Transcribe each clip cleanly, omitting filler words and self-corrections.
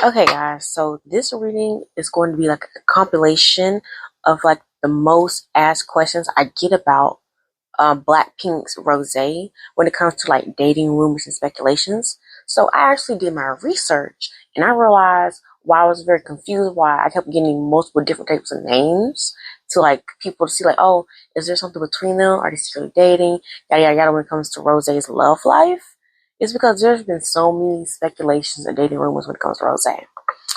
Okay, guys, so this reading is going to be like a compilation of like the most asked questions I get about Blackpink's Rosé when it comes to like dating rumors and speculations. So I actually did my research and I realized why I was very confused, why I kept getting multiple different types of names to like people to see like, oh, is there something between them? Are they secretly dating? Yada yada yada when it comes to Rosé's love life. It's because there's been so many speculations and dating rumors when it comes to Rosé.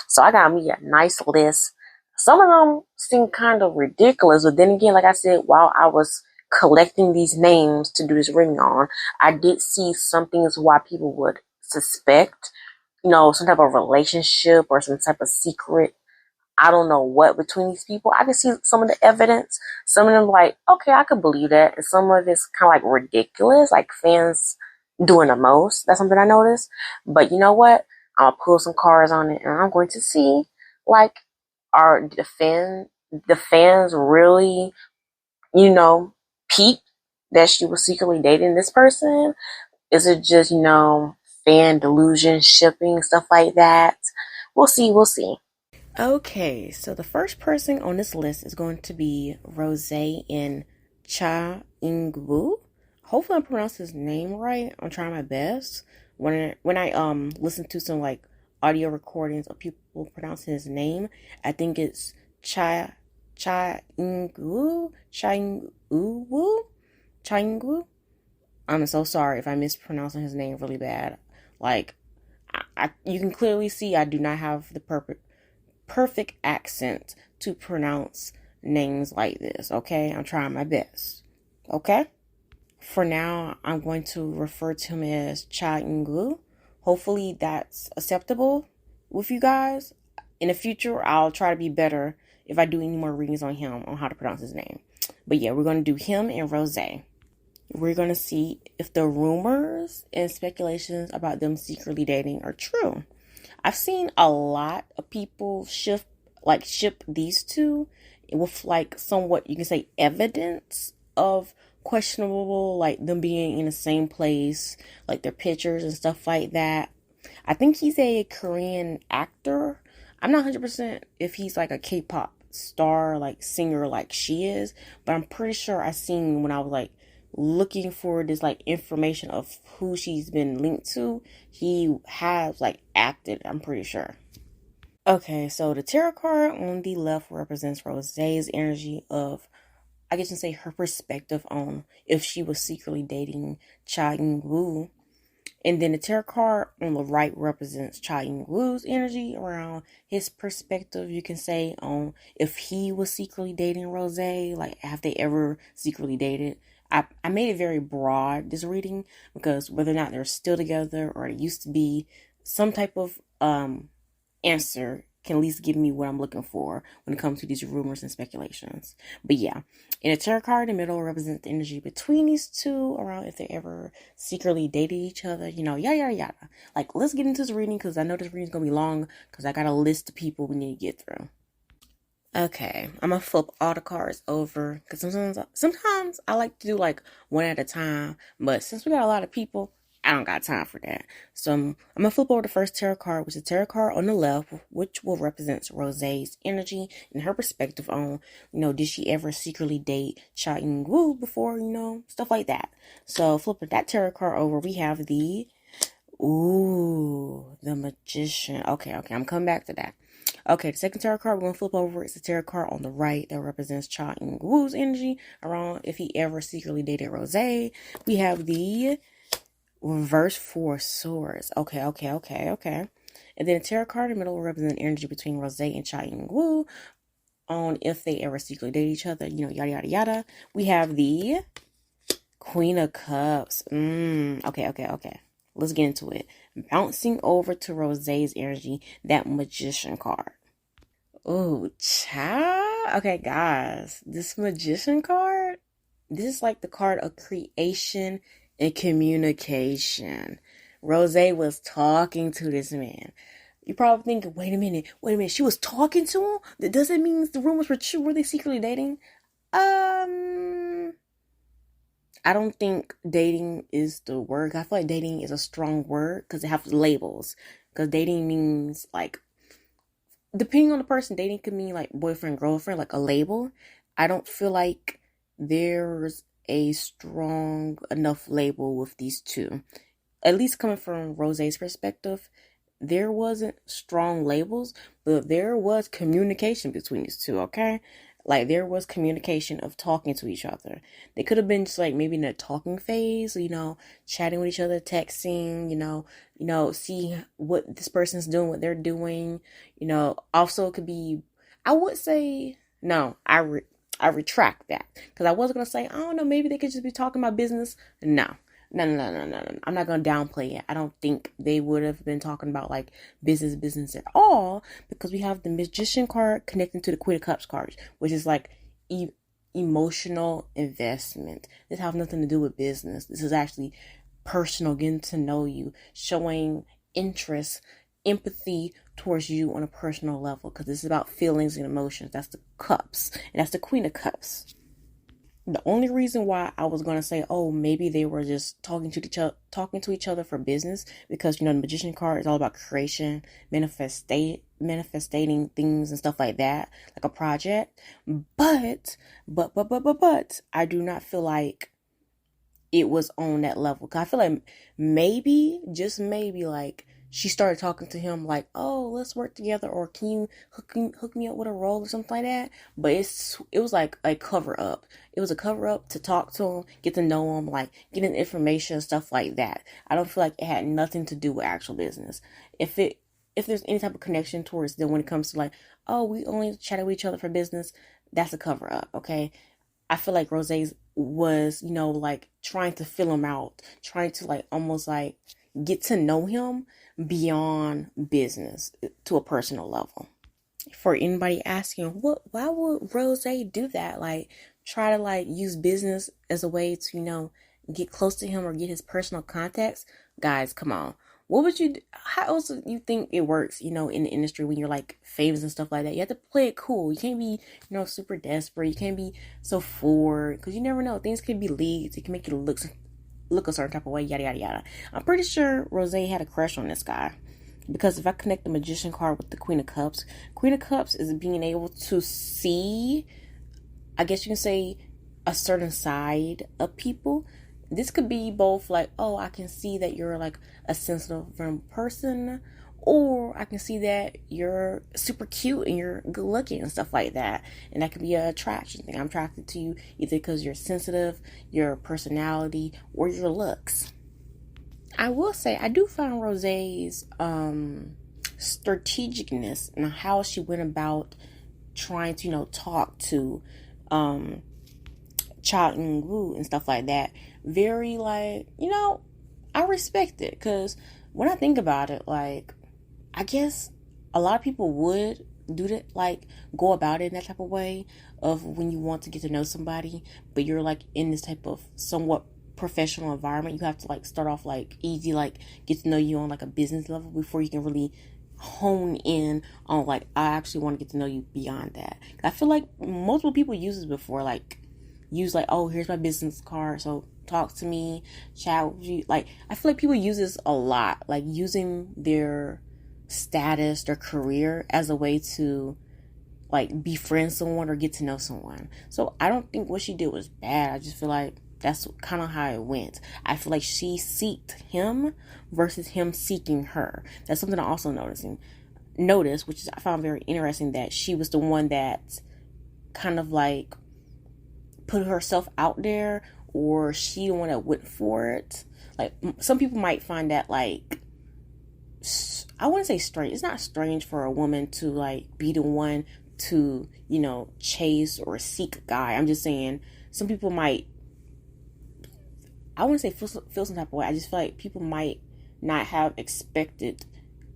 So I got me a nice list. Some of them seem kind of ridiculous, but then again, like I said, while I was collecting these names to do this reading on, I did see some things why people would suspect, some type of relationship or some type of secret. I don't know what between these people. I can see some of the evidence. Some of them like, okay, I could believe that. And some of it's kind of like ridiculous, like fans doing the most. That's something I noticed. But you know what? I'm gonna pull some cards on it and I'm going to see like are the fans really, peep that she was secretly dating this person? Is it just, fan delusion, shipping, stuff like that? We'll see. Okay, so the first person on this list is going to be Rosé in Cha Woo. Hopefully I pronounced his name right. I'm trying my best. When I listen to some like audio recordings of people pronouncing his name, I think it's Woo, Cha Woo. I'm so sorry if I'm mispronouncing his name really bad. Like you can clearly see I do not have the perfect accent to pronounce names like this, okay? I'm trying my best, okay? For now, I'm going to refer to him as Cha Eun-woo. Hopefully that's acceptable with you guys. In the future, I'll try to be better if I do any more readings on him on how to pronounce his name. But yeah, we're going to do him and Rosé. We're going to see if the rumors and speculations about them secretly dating are true. I've seen a lot of people ship these two with like somewhat, you can say, evidence of questionable, like them being in the same place, like their pictures and stuff like that. I think he's a Korean actor. I'm not 100% if he's like a K-pop star, like singer, like she is, but I'm pretty sure I seen when I was like looking for this like information of who she's been linked to, he has like acted, I'm pretty sure. Okay, so the tarot card on the left represents Rosé's energy of, I guess you can say, her perspective on if she was secretly dating Cha Eun-woo. And then the tarot card on the right represents Cha Eun-woo's energy around his perspective, you can say, on if he was secretly dating Rosé, like have they ever secretly dated. I made it very broad, this reading, because whether or not they're still together or it used to be, some type of answer can at least give me what I'm looking for when it comes to these rumors and speculations. But yeah, in a tarot card, the middle represents the energy between these two around if they ever secretly dated each other, yada, yada, yada. Like, let's get into this reading because I know this reading's going to be long because I got a list of people we need to get through. Okay, I'm gonna flip all the cards over because sometimes I like to do like one at a time, but since we got a lot of people, I don't got time for that. So I'm gonna flip over the first tarot card, which is the tarot card on the left, which will represent Rosé's energy and her perspective on, did she ever secretly date Cha Eun-woo before, stuff like that. So flipping that tarot card over, we have the Magician. Okay, I'm coming back to that. Okay, the second tarot card we're going to flip over is the tarot card on the right that represents Cha Eun-woo's energy around if he ever secretly dated Rosé. We have the reverse four swords. Okay. And then the tarot card in the middle will represent energy between Rosé and Cha Eun-woo on if they ever secretly date each other, yada, yada, yada. We have the Queen of Cups. Okay. Let's get into it. Bouncing over to Rosé's energy, that Magician card. Oh, child. Okay, guys. This Magician card, this is like the card of creation and communication. Rosé was talking to this man. You're probably thinking, wait a minute. She was talking to him? Does it mean the rumors were true? Were they secretly dating? I don't think dating is the word. I feel like dating is a strong word because it has labels. Because dating means like depending on the person, dating could mean like boyfriend, girlfriend, like a label. I don't feel like there's a strong enough label with these two. At least coming from Rosé's perspective, there wasn't strong labels, but there was communication between these two, okay? Like there was communication of talking to each other. They could have been just like maybe in a talking phase, chatting with each other, texting, see what this person's doing, what they're doing. Also it could be, I would say, no, I retract that. Because I was going to say, I don't know, maybe they could just be talking about business. No. No. I'm not going to downplay it. I don't think they would have been talking about like business at all, because we have the Magician card connecting to the Queen of Cups card, which is like emotional investment. This has nothing to do with business. This is actually personal, getting to know you, showing interest, empathy towards you on a personal level, because this is about feelings and emotions. That's the cups, and that's the Queen of Cups. The only reason why I was gonna say, oh, maybe they were just talking to each other for business, because the Magician card is all about creation, manifesting things and stuff like that, like a project. But I do not feel like it was on that level. Cause I feel like maybe, just maybe, like she started talking to him like, oh, let's work together, or can you hook me up with a role or something like that. But it was like a cover up. It was a cover up to talk to him, get to know him, like getting information, stuff like that. I don't feel like it had nothing to do with actual business. If there's any type of connection towards them when it comes to like, oh, we only chatted with each other for business, that's a cover up, okay? I feel like Rosé was, like trying to fill him out, trying to like almost like get to know him beyond business to a personal level. For anybody asking, why would Rosé do that? Like try to like use business as a way to, get close to him or get his personal contacts? Guys, come on. What would you do? How else do you think it works, in the industry when you're like famous and stuff like that? You have to play it cool. You can't be, super desperate. You can't be so forward, because you never know. Things can be leaked. It can make you look a certain type of way, yada, yada, yada. I'm pretty sure Rosé had a crush on this guy, because if I connect the Magician card with the Queen of Cups is being able to see, I guess you can say, a certain side of people. This could be both like, oh, I can see that you're like a sensitive person, or I can see that you're super cute and you're good looking and stuff like that. And that could be an attraction thing. I'm attracted to you either because you're sensitive, your personality, or your looks. I will say, I do find Rosé's strategicness and how she went about trying to, talk to Eun Woo and stuff like that, very like, I respect it, because when I think about it, like, I guess a lot of people would do that, like go about it in that type of way of when you want to get to know somebody, but you're like in this type of somewhat professional environment. You have to like start off like easy, like get to know you on like a business level before you can really hone in on like, I actually want to get to know you beyond that. I feel like multiple people use this before, like use like, oh, here's my business card, so talk to me, chat with you. Like I feel like people use this a lot, like using their status, their career as a way to like befriend someone or get to know someone. So I don't think what she did was bad. I just feel like that's kind of how it went. I feel like she seeked him versus him seeking her. That's something I also noticed, which is I found very interesting, that she was the one that kind of like put herself out there, or she the one that went for it. Like some people might find that like, I wouldn't say strange. It's not strange for a woman to like be the one to, chase or seek a guy. I'm just saying some people might, I wouldn't say feel some type of way. I just feel like people might not have expected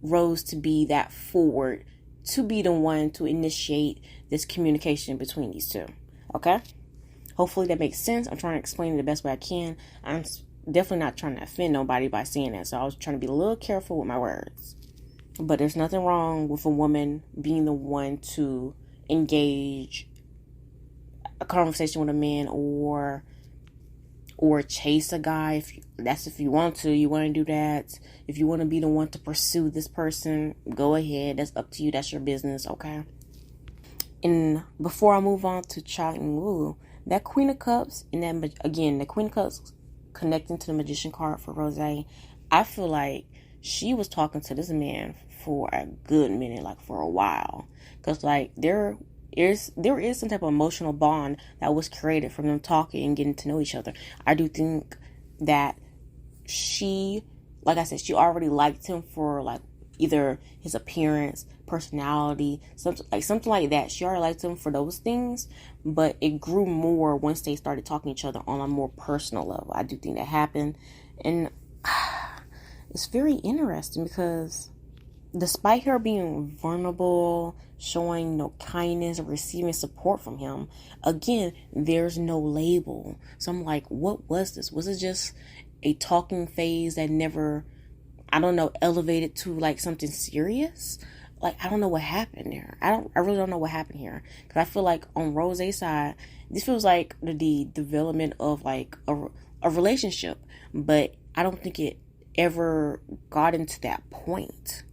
Rose to be that forward, to be the one to initiate this communication between these two. Okay? Hopefully that makes sense. I'm trying to explain it the best way I can. I'm definitely not trying to offend nobody by saying that, so I was trying to be a little careful with my words. But there's nothing wrong with a woman being the one to engage a conversation with a man, or or chase a guy. If you want to do that. If you want to be the one to pursue this person, go ahead. That's up to you. That's your business, okay? And before I move on to Eun Woo, that Queen of Cups, and that again, the Queen of Cups connecting to the Magician card for Rosé, I feel like she was talking to this man for a good minute, like for a while, because like there is some type of emotional bond that was created from them talking and getting to know each other. I do think that she, like I said, she already liked him for like either his appearance, personality, something like that. She already liked him for those things, but it grew more once they started talking to each other on a more personal level. I do think that happened, and it's very interesting because despite her being vulnerable, showing no kindness, or receiving support from him, again, there's no label. So I'm like, what was this? Was it just a talking phase that never, I don't know, elevated to like something serious? Like, I don't know what happened there. I really don't know what happened here. Because I feel like on Rosé's side, this feels like the development of like a relationship. But I don't think it ever got into that point.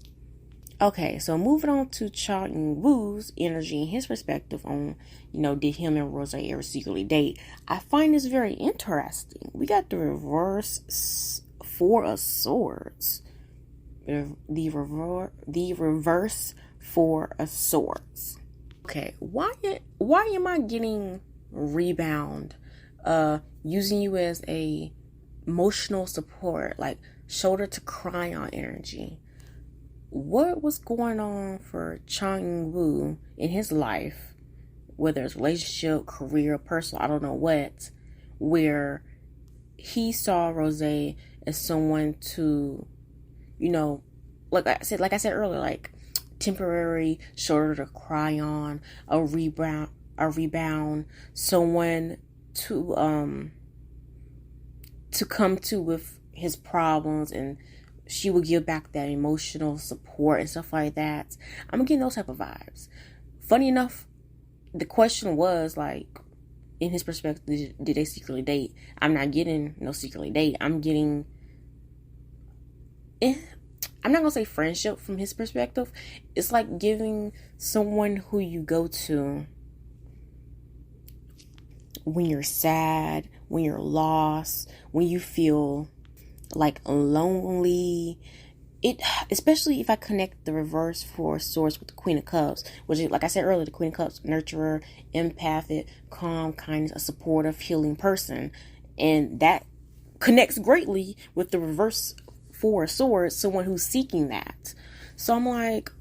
Okay, so moving on to Eun Woo's energy and his perspective on, did him and Rosé ever secretly date? I find this very interesting. We got the reverse Four of Swords. The reverse Four of Swords. Okay, why am I getting rebound? Using you as a emotional support, like shoulder to cry on energy. What was going on for Eun Woo in his life, whether it's relationship, career, personal, I don't know what, where he saw Rosé as someone to, like I said earlier, like temporary shoulder to cry on, a rebound, someone to come to with his problems, and she would give back that emotional support and stuff like that. I'm getting those type of vibes. Funny enough, the question was like, in his perspective, did they secretly date? I'm not getting no secretly date. I'm getting, I'm not gonna say friendship from his perspective. It's like giving someone who you go to when you're sad, when you're lost, when you feel like lonely. Especially if I connect the reverse Four of Swords with the Queen of Cups, which is, like I said earlier, the Queen of Cups, nurturer, empathic, calm, kindness, a supportive, healing person. And that connects greatly with the reverse Four of Swords, someone who's seeking that. So I'm like,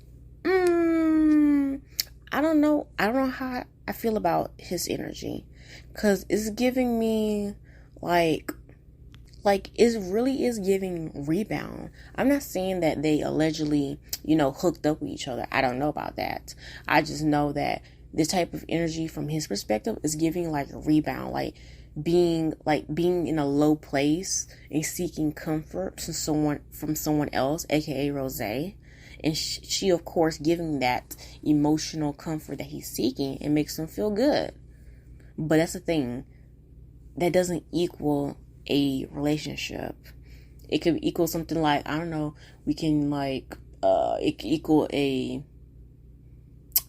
I don't know how I feel about his energy, because it's giving me like it really is giving rebound. I'm not saying that they allegedly, hooked up with each other. I don't know about that. I just know that this type of energy from his perspective is giving like a rebound, like being in a low place and seeking comfort from someone else, aka Rosé. And she of course giving that emotional comfort that he's seeking, and makes him feel good. But that's the thing, that doesn't equal a relationship. It could equal something like, I don't know, we can like it could equal a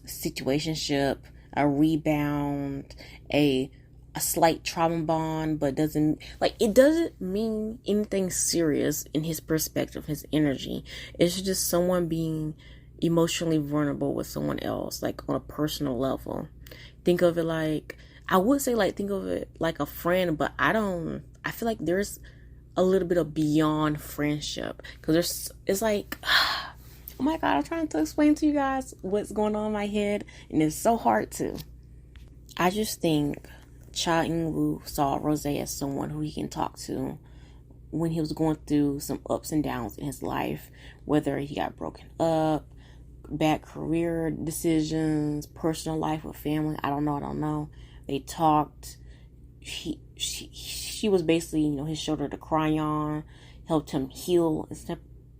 situationship, a rebound, a slight trauma bond, but it doesn't mean anything serious in his perspective, his energy. It's just someone being emotionally vulnerable with someone else, like on a personal level. Think of it like, I would say like, think of it like a friend, but I feel like there's a little bit of beyond friendship, because it's like, oh my God, I'm trying to explain to you guys what's going on in my head, and it's so hard to. I just think Eun Woo saw Rosé as someone who he can talk to when he was going through some ups and downs in his life, whether he got broken up, bad career decisions, personal life with family. I don't know. They talked. She was basically, his shoulder to cry on, helped him heal in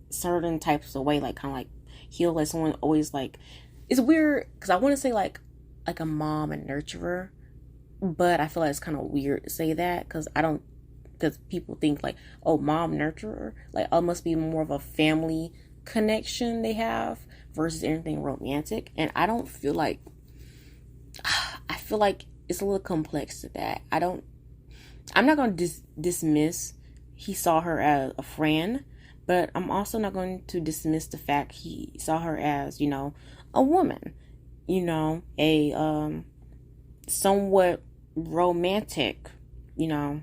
certain types of way, like kind of like heal, like someone always like. It's weird because I want to say like a mom and nurturer, but I feel like it's kind of weird to say that, because I don't because people think like, oh, mom nurturer, like, oh, it must be more of a family connection they have versus anything romantic. And I don't feel like, I feel like it's a little complex to that. I'm not going to dismiss he saw her as a friend, but I'm also not going to dismiss the fact he saw her as, you know, a woman, you know, a somewhat romantic, you know,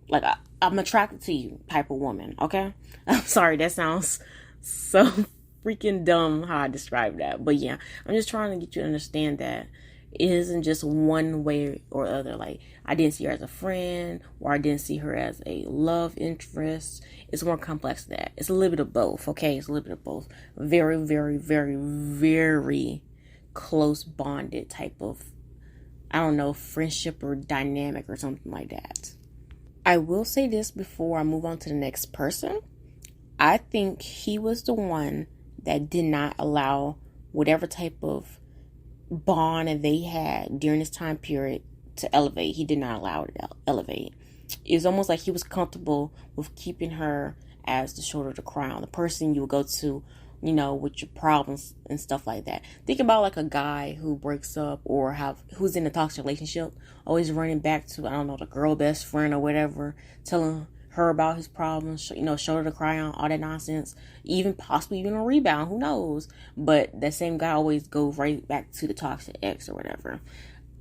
like I'm attracted to you type of woman, okay? I'm sorry, that sounds so freaking dumb how I describe that. But yeah, I'm just trying to get you to understand that it isn't just one way or other. Like, I didn't see her as a friend, or I didn't see her as a love interest. It's more complex than that. It's a little bit of both, okay? It's a little bit of both. Very, very, very, very close bonded type of, I don't know, friendship or dynamic or something like that. I will say this before I move on to the next person. I think he was the one that did not allow whatever type of bond that they had during this time period to elevate. He did not allow it to elevate. It was almost like he was comfortable with keeping her as the shoulder to cry on, the person you would go to, you know, with your problems and stuff like that. Think about like a guy who breaks up or who's in a toxic relationship, always running back to, I don't know, the girl best friend or whatever, telling her about his problems, you know, shoulder to cry on, all that nonsense, even possibly even a rebound, who knows? But that same guy always goes right back to the toxic ex or whatever.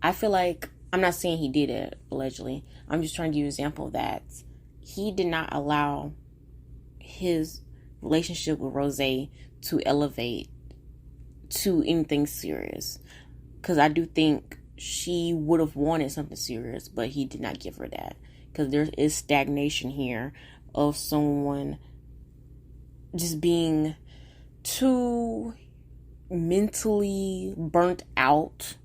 I feel like, I'm not saying he did it, allegedly. I'm just trying to give you an example that he did not allow his relationship with Rosé to elevate to anything serious. Because I do think she would have wanted something serious, but he did not give her that. Because there is stagnation here of someone just being too mentally burnt out,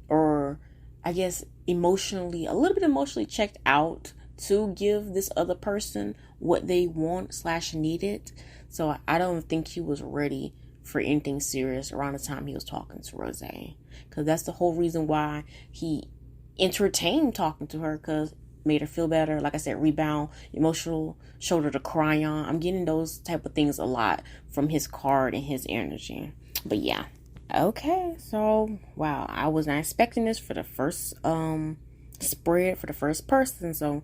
or I guess a little bit emotionally checked out to give this other person what they want / needed. So I don't think he was ready for anything serious around the time he was talking to Rosé. Because that's the whole reason why he entertained talking to her, because made her feel better. Like I said, rebound, emotional shoulder to cry on. I'm getting those type of things a lot from his card and his energy. But yeah. Okay, so wow, I was not expecting this for the first spread for the first person. So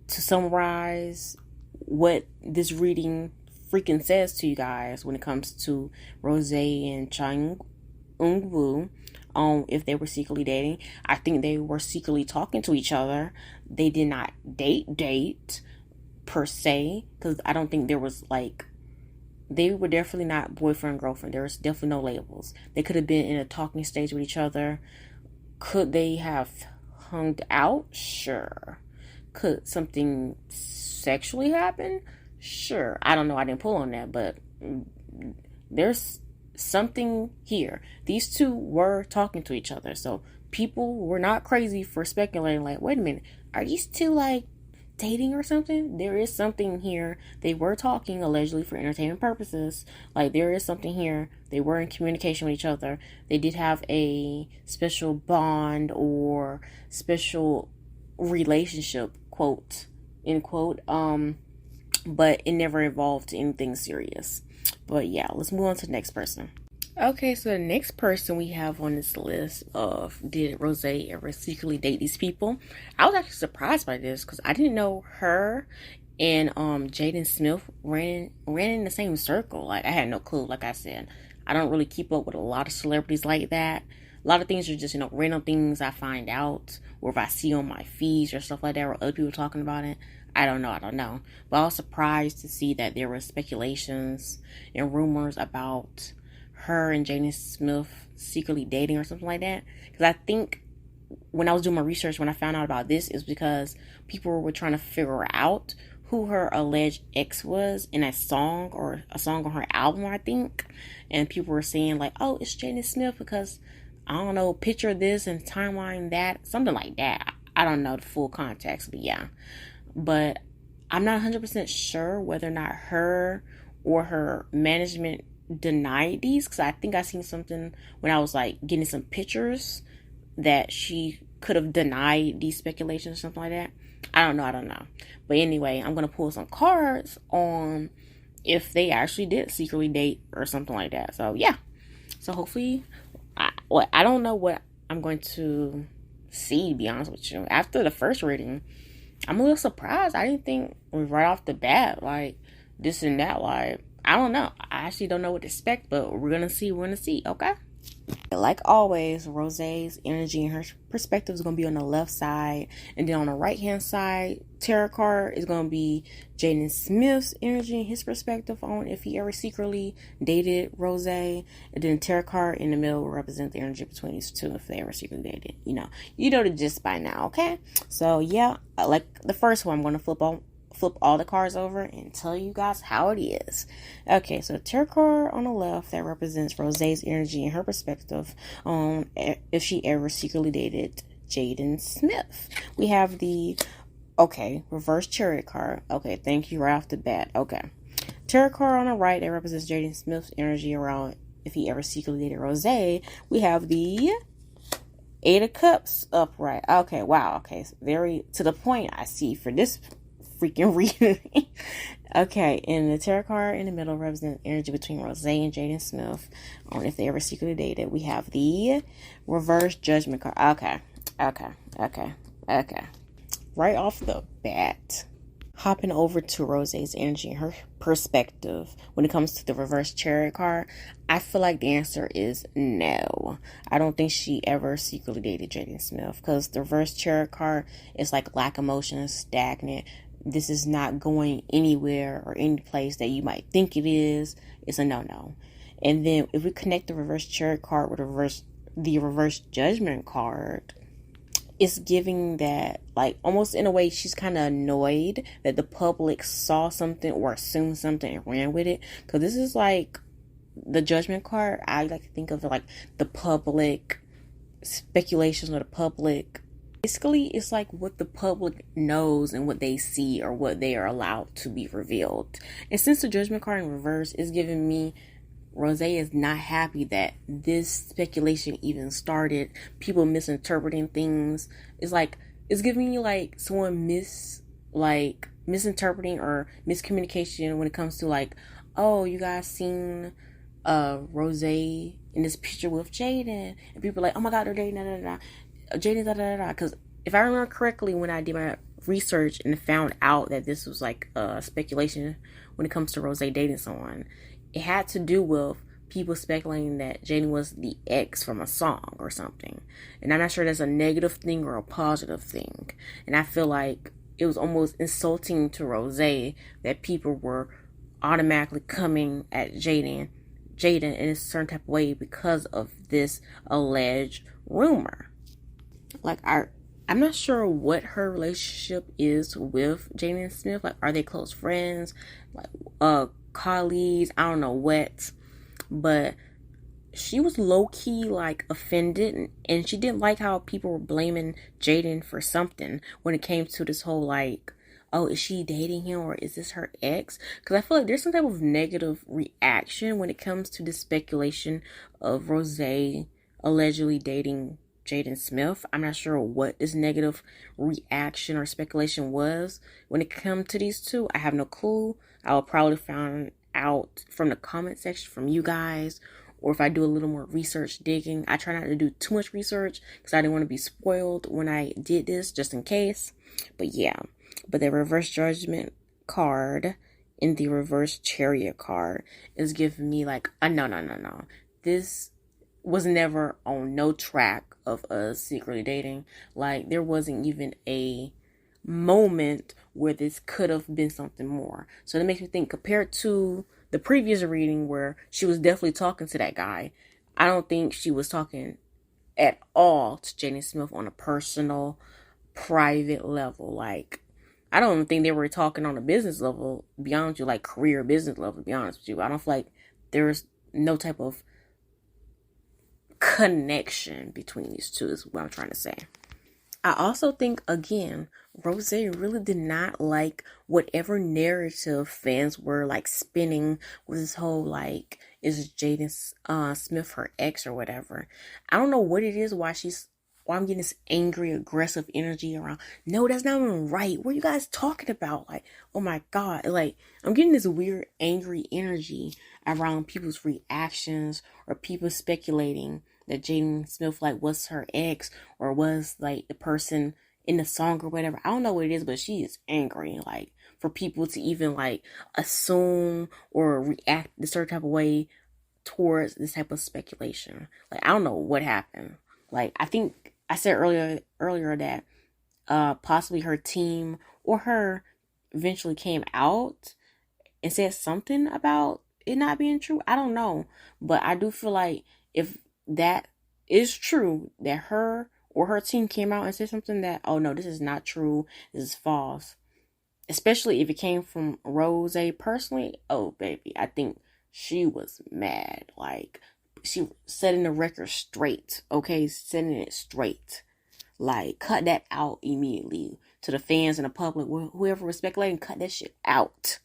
to summarize what this reading freaking says to you guys when it comes to Rosé and Eun Woo, if they were secretly dating, I think they were secretly talking to each other. They did not date per se, because I don't think there was like, they were definitely not boyfriend girlfriend. There was definitely no labels. They could have been in a talking stage with each other. Could they have hung out? Sure. Could something sexually happen? Sure. I don't know. I didn't pull on that, but there's something here. These two were talking to each other, so people were not crazy for speculating like, wait a minute, are these two like dating or something? There is something here. They were talking allegedly for entertainment purposes. Like, there is something here. They were in communication with each other. They did have a special bond or special relationship, quote, end quote, but it never evolved to anything serious. But yeah, let's move on to the next person. Okay, so the next person we have on this list of did Rosé ever secretly date these people? I was actually surprised by this because I didn't know her and Jaden Smith ran in the same circle. Like, I had no clue. Like I said, I don't really keep up with a lot of celebrities like that. A lot of things are just, you know, random things I find out, or if I see on my feeds or stuff like that, or other people talking about it. I don't know. But I was surprised to see that there were speculations and rumors about her and Jaden Smith secretly dating or something like that. Because I think when I was doing my research, when I found out about this, is because people were trying to figure out who her alleged ex was in a song, or a song on her album, I think. And people were saying like, oh, it's Jaden Smith because, I don't know, picture this and timeline that, something like that. I don't know the full context, but yeah. But I'm not 100% sure whether or not her or her management denied these, because I think I seen something when I was like getting some pictures that she could have denied these speculations or something like that. I don't know. But anyway, I'm gonna pull some cards on if they actually did secretly date or something like that. So yeah. So hopefully, I don't know what I'm going to see, to be honest with you. After the first reading, I'm a little surprised. I didn't think right off the bat, like, this and that. Like, I don't know. I actually don't know what to expect, but we're going to see. We're going to see, okay? Like always, Rosé's energy and her perspective is going to be on the left side. And then on the right-hand side, tarot card is going to be Jaden Smith's energy and his perspective on if he ever secretly dated Rosé. And then tarot card in the middle will represent the energy between these two if they ever secretly dated. You know the gist by now, okay? So, yeah, like the first one, I'm going to flip all the cards over and tell you guys how it is. Okay, so tarot card on the left that represents Rosé's energy and her perspective on if she ever secretly dated Jaden Smith. We have the reverse chariot card. Okay, thank you right off the bat. Okay, tarot card on the right that represents Jaden Smith's energy around if he ever secretly dated Rosé. We have the Eight of Cups upright. Okay, wow. Okay, very to the point. I see for this freaking reading. Okay, and the tarot card in the middle represents energy between Rosé and Jaden Smith on if they ever secretly dated. We have the reverse judgment card. Okay. Right off the bat, hopping over to Rosé's energy and her perspective when it comes to the reverse chariot card, I feel like the answer is no. I don't think she ever secretly dated Jaden Smith because the reverse chariot card is like lack of motion, stagnant. This is not going anywhere or any place that you might think it is. It's a no-no. And then if we connect the reverse chariot card with the reverse judgment card, it's giving that, like, almost in a way she's kind of annoyed that the public saw something or assumed something and ran with it. Because this is like the judgment card. I like to think of it like the public speculations or the public. Basically, it's like what the public knows and what they see or what they are allowed to be revealed. And since the judgment card in reverse is giving me Rosé is not happy that this speculation even started. People misinterpreting things. It's giving you like someone misinterpreting or miscommunication when it comes to like, oh, you guys seen Rosé in this picture with Jaden, and people are like, oh my god, they're dating, Jaden, because if I remember correctly, when I did my research and found out that this was like speculation when it comes to Rosé dating someone, it had to do with people speculating that Jaden was the ex from a song or something. And I'm not sure that's a negative thing or a positive thing. And I feel like it was almost insulting to Rosé that people were automatically coming at Jaden in a certain type of way because of this alleged rumor. Like, I'm not sure what her relationship is with Jaden Smith. Like, are they close friends? Like, colleagues? I don't know what. But she was low-key, like, offended. And she didn't like how people were blaming Jaden for something when it came to this whole, like, oh, is she dating him or is this her ex? Because I feel like there's some type of negative reaction when it comes to this speculation of Rosé allegedly dating Jaden Smith. I'm not sure what this negative reaction or speculation was when it comes to these two. I have no clue. I will probably find out from the comment section from you guys, or if I do a little more research digging. I try not to do too much research because I didn't want to be spoiled when I did this, just in case. But yeah, but the reverse judgment card in the reverse chariot card is giving me like a no. This was never on no track of us secretly dating. Like, there wasn't even a moment where this could have been something more. So that makes me think, compared to the previous reading where she was definitely talking to that guy, I don't think she was talking at all to Jaden Smith on a personal, private level. Like, I don't even think they were talking on a business level, beyond you, like career business level, to be honest with you. I don't feel like there's no type of connection between these two, is what I'm trying to say. I also think, again, Rosé really did not like whatever narrative fans were like spinning with this whole like, is Jaden Smith her ex or whatever. I don't know what it is, why she's or I'm getting this angry, aggressive energy around. No, that's not even right. What are you guys talking about? Like, oh my God. Like, I'm getting this weird, angry energy around people's reactions or people speculating that Jaden Smith, like, was her ex or was, like, the person in the song or whatever. I don't know what it is, but she is angry. Like, for people to even, like, assume or react a certain type of way towards this type of speculation. Like, I don't know what happened. Like, I think I said earlier that possibly her team or her eventually came out and said something about it not being true. I don't know, but I do feel like if that is true, that her or her team came out and said something that, oh no, this is not true, this is false, especially if it came from Rosé personally. Oh baby, I think she was mad. Like, she setting the record straight. Okay, setting it straight. Like, cut that out immediately. To the fans and the public, whoever was speculating, cut that shit out.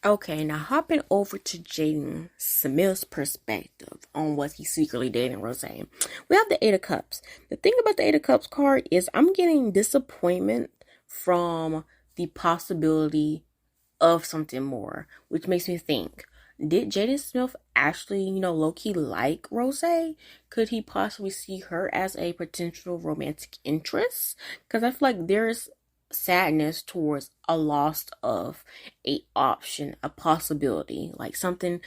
Okay, now hopping over to Jaden Smith's perspective on was he secretly dating Rosé. We have the Eight of Cups. The thing about the Eight of Cups card is I'm getting disappointment from the possibility of something more, which makes me think, did Jaden Smith actually, low-key like Rosé? Could he possibly see her as a potential romantic interest? Because I feel like there's sadness towards a loss of a option, a possibility, like something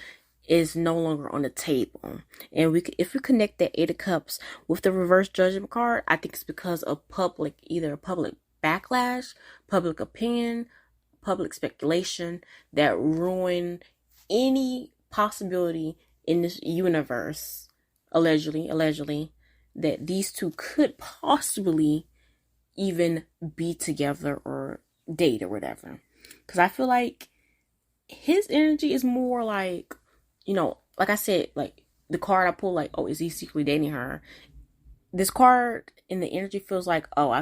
is no longer on the table. And if we connect the Eight of Cups with the reverse judgment card, I think it's because of either public backlash, public opinion, public speculation that ruin any possibility in this universe, allegedly, that these two could possibly even be together or date or whatever. Because I feel like his energy is more like, like I said, like the card I pulled, like, oh, is he secretly dating her? This card in the energy feels like, oh,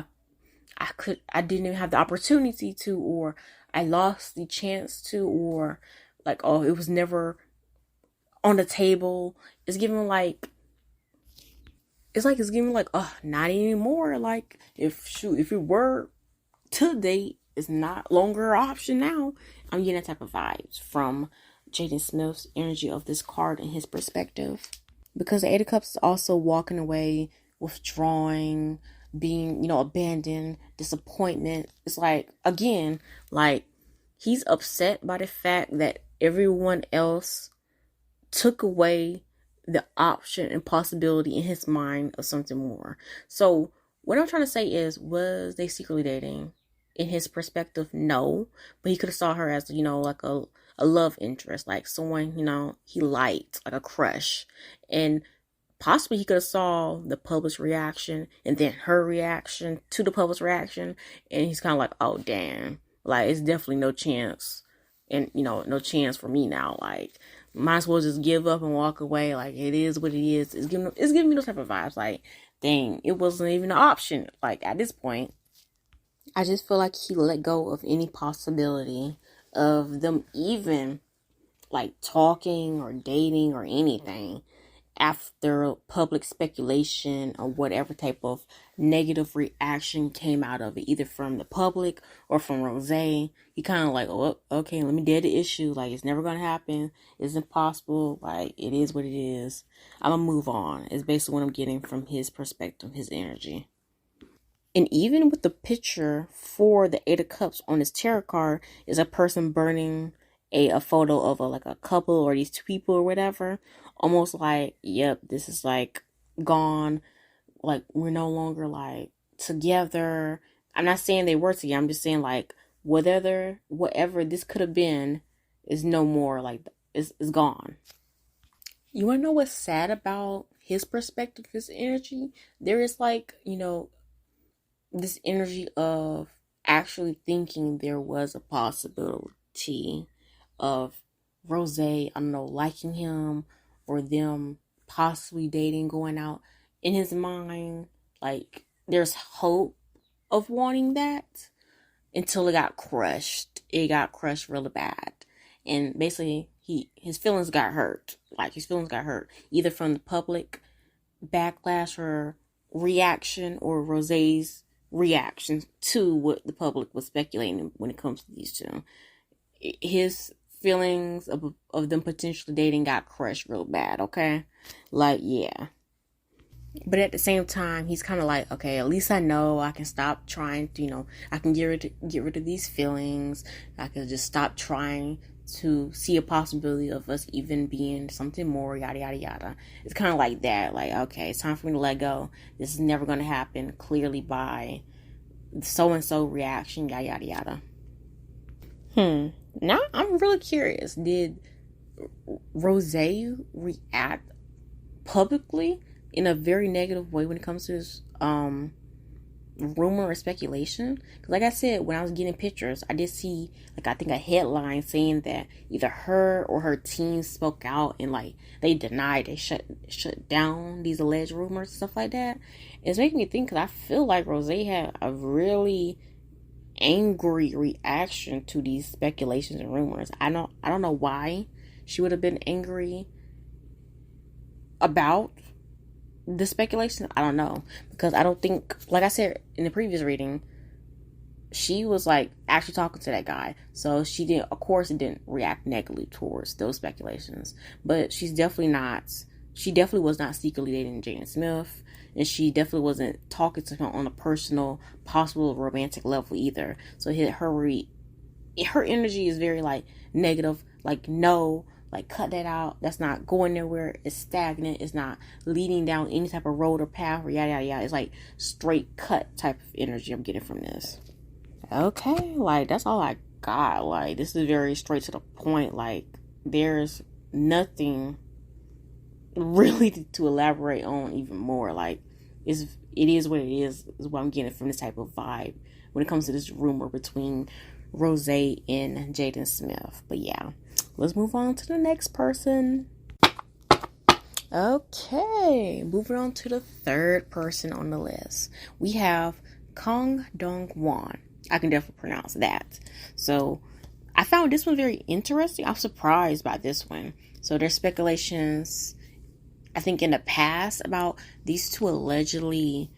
I didn't even have the opportunity to, or I lost the chance to, or like, oh, it was never on the table. It's giving like, oh, not anymore. Like, if we were to date, it's not longer an option now. I'm getting that type of vibes from Jaden Smith's energy of this card and his perspective. Because the Eight of Cups is also walking away, withdrawing, being, abandoned, disappointment. It's like, again, like, he's upset by the fact that everyone else took away the option and possibility in his mind of something more. So what I'm trying to say is, was they secretly dating? In his perspective, no. But he could have saw her as, like a love interest, like someone, he liked, like a crush. And possibly he could have saw the public's reaction and then her reaction to the public's reaction. And he's kind of like, oh, damn. Like, it's definitely no chance. And, no chance for me now. Like, might as well just give up and walk away. Like, it is what it is. It's giving me those type of vibes. Like, dang, it wasn't even an option. Like, at this point, I just feel like he let go of any possibility of them even, like, talking or dating or anything after public speculation or whatever type of negative reaction came out of it, either from the public or from Rosé. He kind of like, oh, okay, let me dead the issue. Like, it's never going to happen. It's impossible. Like, it is what it is. I'm going to move on. It's basically what I'm getting from his perspective, his energy. And even with the picture for the Eight of Cups on his tarot card is a person burning a photo of a couple or these two people or whatever. Almost like, yep, this is like gone. Like, we're no longer like together. I'm not saying they were together. I'm just saying, like, whatever this could have been is no more. Like, it's gone. You want to know what's sad about his perspective, his energy? There is like, this energy of actually thinking there was a possibility of Rosé, I don't know, liking him or them possibly dating, going out. In his mind, like, there's hope of wanting that until it got crushed. It got crushed really bad. And basically, his feelings got hurt. Like, his feelings got hurt either from the public backlash or reaction or Rosé's reaction to what the public was speculating when it comes to these two. His feelings of them potentially dating got crushed real bad, okay? Like, yeah. But at the same time, he's kind of like, okay, at least I know I can stop trying to, I can get rid of these feelings. I can just stop trying to see a possibility of us even being something more, yada, yada, yada. It's kind of like that. Like, okay, it's time for me to let go. This is never going to happen clearly by so-and-so reaction, yada, yada, yada. Now, I'm really curious. Did Rosé react publicly in a very negative way when it comes to this rumor or speculation? Because like I said, when I was getting pictures, I did see, I think a headline saying that either her or her team spoke out and they denied, they shut down these alleged rumors and stuff like that. It's making me think, because I feel like Rosé had a really angry reaction to these speculations and rumors. I don't know why she would have been angry about the speculation. I don't know, because I don't think, like I said in the previous reading, she was actually talking to that guy, so she didn't react negatively towards those speculations. But she definitely was not secretly dating Jaden Smith, and she definitely wasn't talking to him on a personal, possible romantic level either. So her energy is very negative, no, cut that out. That's not going nowhere. It's stagnant. It's not leading down any type of road or path or yada, yada, yada. It's straight cut type of energy I'm getting from this. Okay, that's all I got. This is very straight to the point. There's nothing really to elaborate on even more. It is what it is what I'm getting from this type of vibe when it comes to this rumor between Rosé and Jaden Smith. But yeah, let's move on to the next person. Okay, moving on to the third person on the list. We have Kang Dong Won. I can definitely pronounce that. So I found this one very interesting. I'm surprised by this one. So there's speculations, I think, in the past about these two allegedly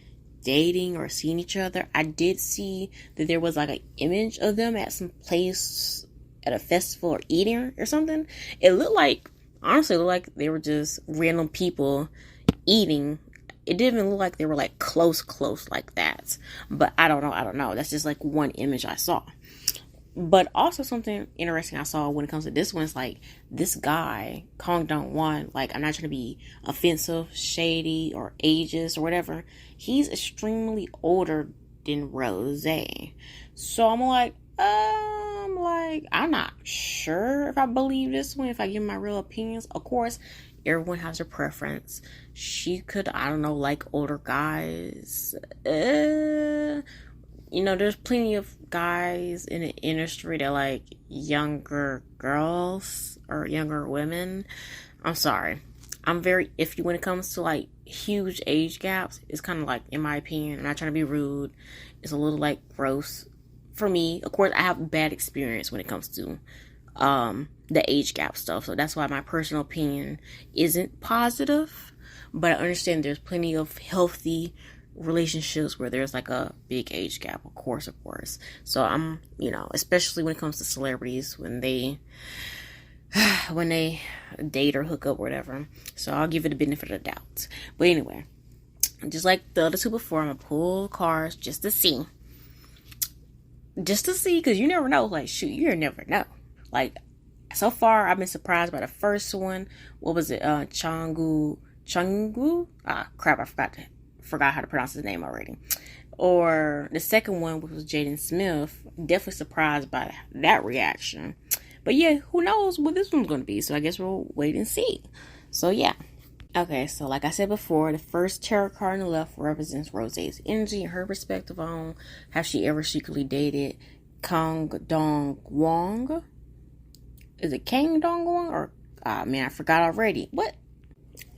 dating or seeing each other. I did see that there was an image of them at some place at a festival or eating or something. It honestly looked like they were just random people eating. It didn't even look like they were close like that. But I don't know. That's just one image I saw. But also something interesting I saw when it comes to this one is this guy, Kang Dong Won, I'm not trying to be offensive, shady, or ageist or whatever. He's extremely older than Rosé. So I'm not sure if I believe this one, if I give my real opinions. Of course, everyone has their preference. She could, like older guys. There's plenty of guys in the industry that like younger girls or younger women. I'm sorry. I'm very iffy when it comes to huge age gaps. It's kind of in my opinion, I'm not trying to be rude, it's a little gross for me. Of course, I have bad experience when it comes to the age gap stuff. So that's why my personal opinion isn't positive. But I understand there's plenty of healthy relationships where there's a big age gap, of course. So I'm, especially when it comes to celebrities, when they date or hook up or whatever. So I'll give it the benefit of the doubt. But anyway, just like the other two before, I'm gonna pull cards just to see, because you never know. You never know. So far, I've been surprised by the first one. What was it? Changgu. Crap! I forgot how to pronounce his name already. Or the second one, which was Jaden Smith. Definitely surprised by that reaction. But yeah, who knows what this one's going to be. So I guess we'll wait and see. So yeah. Okay, so like I said before, the first tarot card on the left represents Rosé's energy and her perspective on have she ever secretly dated Kang Dong Won. Is it Kang Dong Won? Or, I forgot already. What?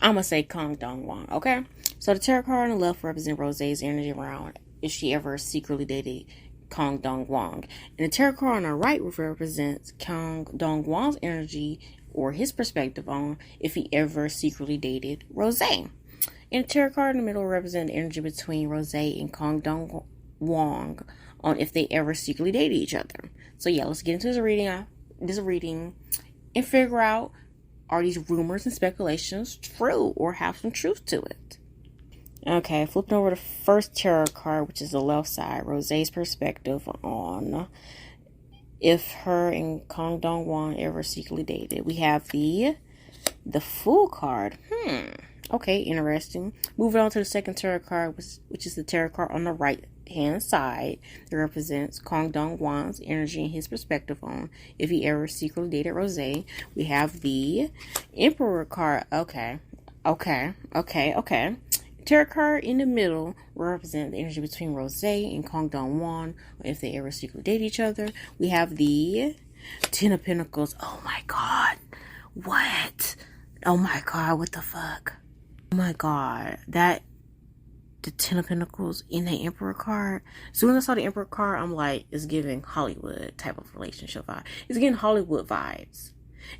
I'm going to say Kang Dong Won, okay? So the tarot card on the left represents Rosé's energy around if she ever secretly dated Kang Dong Won. And the tarot card on the right represents Kang Dong Won's energy or his perspective on if he ever secretly dated Rosé. And the tarot card in the middle represents the energy between Rosé and Kang Dong Won on if they ever secretly dated each other. So yeah, let's get into this reading and figure out, are these rumors and speculations true or have some truth to it? Okay, flipping over the first tarot card, which is the left side, Rosé's perspective on if her and Kang Dong Won ever secretly dated. We have the Fool card. Okay, interesting. Moving on to the second tarot card, which is the tarot card on the right hand side that represents Kang Dong Won's energy and his perspective on if he ever secretly dated Rosé. We have the Emperor card. Okay. Tarot card in the middle represent the energy between Rosé and Kang Dong Won if they ever secretly date each other. We have the Ten of Pentacles. Oh my god. What? Oh my god, what the fuck? Oh my god. The Ten of Pentacles in the Emperor card. As soon as I saw the Emperor card, I'm like, it's giving Hollywood type of relationship vibe. It's getting Hollywood vibes.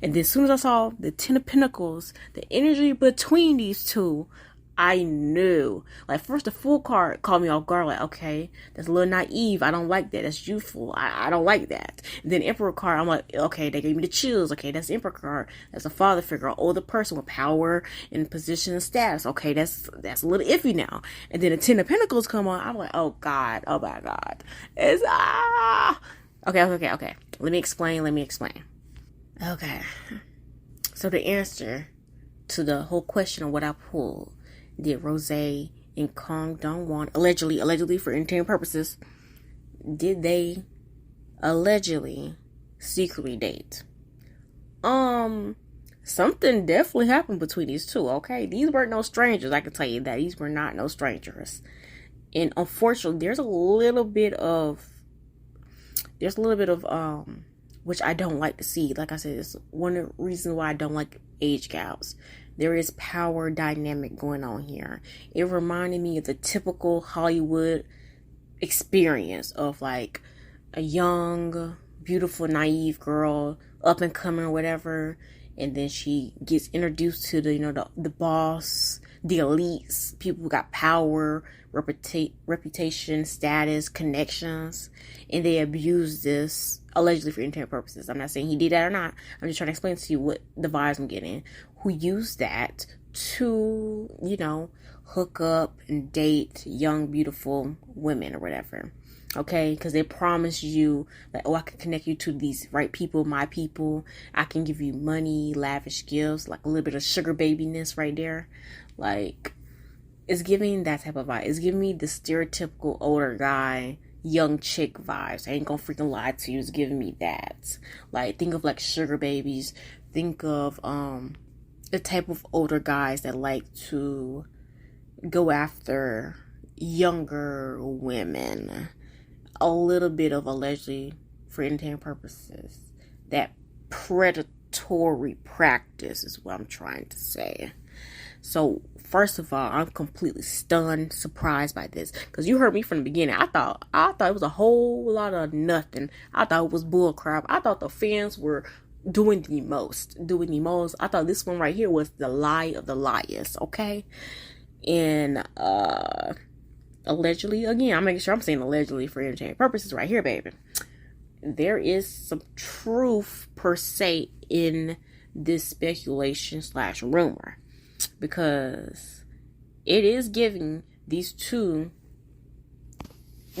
And then as soon as I saw the Ten of Pentacles, the energy between these two, I knew. Like, first the Fool card caught me off guard. Like, okay, that's a little naive. I don't like that. That's youthful. I don't like that. And then Emperor card, I'm like, okay, they gave me the chills. Okay, that's the Emperor card. That's a father figure, an older person with power and position and status. Okay, that's a little iffy now. And then the Ten of Pentacles come on. I'm like, oh god, oh my god. It's Okay. Let me explain. Okay. So the answer to the whole question of what I pulled, did Rosé and Kang Dong Won allegedly for entertainment purposes, did they allegedly secretly date? Something definitely happened between these two, okay? These weren't no strangers, I can tell you that. These were not no strangers. And unfortunately, there's a little bit of which I don't like to see. Like I said, it's one of the reasons why I don't like age gaps. There is power dynamic going on here. It reminded me of the typical Hollywood experience of like a young, beautiful, naive girl, up and coming or whatever, and then she gets introduced to the boss, the elites, people who got power, reputation, status, connections, and they abuse this allegedly for entertainment purposes. I'm not saying he did that or not. I'm just trying to explain to you what the vibes I'm getting. Who use that to, hook up and date young, beautiful women or whatever. Okay? Because they promise you, like, oh, I can connect you to these right people, my people. I can give you money, lavish gifts, like a little bit of sugar babiness right there. Like, it's giving that type of vibe. It's giving me the stereotypical older guy, young chick vibes. I ain't gonna freaking lie to you. It's giving me that. Like, think of like sugar babies. Think of the type of older guys that like to go after younger women. A little bit of allegedly for entertainment purposes. That predatory practice is what I'm trying to say. So, first of all, I'm completely stunned, surprised by this. Because you heard me from the beginning. I thought it was a whole lot of nothing. I thought it was bullcrap. I thought the fans were doing the most. I thought this one right here was the lie of the liars, okay? And, allegedly, again, I'm making sure I'm saying allegedly for entertainment purposes right here, baby. There is some truth, per se, in this speculation / rumor. Because it is giving these two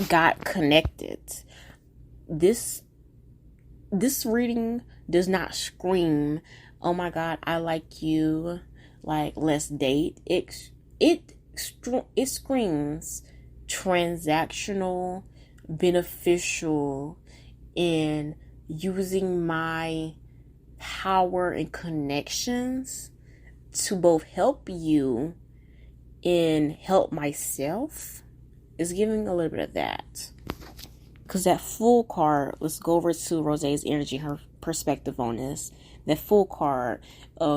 got connected. This reading does not scream, oh my god, I like you, like, let's date. It screams transactional, beneficial, in using my power and connections to both help you and help myself. Is giving a little bit of that. Because that Fool card, let's go over to Rosé's energy, her perspective on this. That Fool card,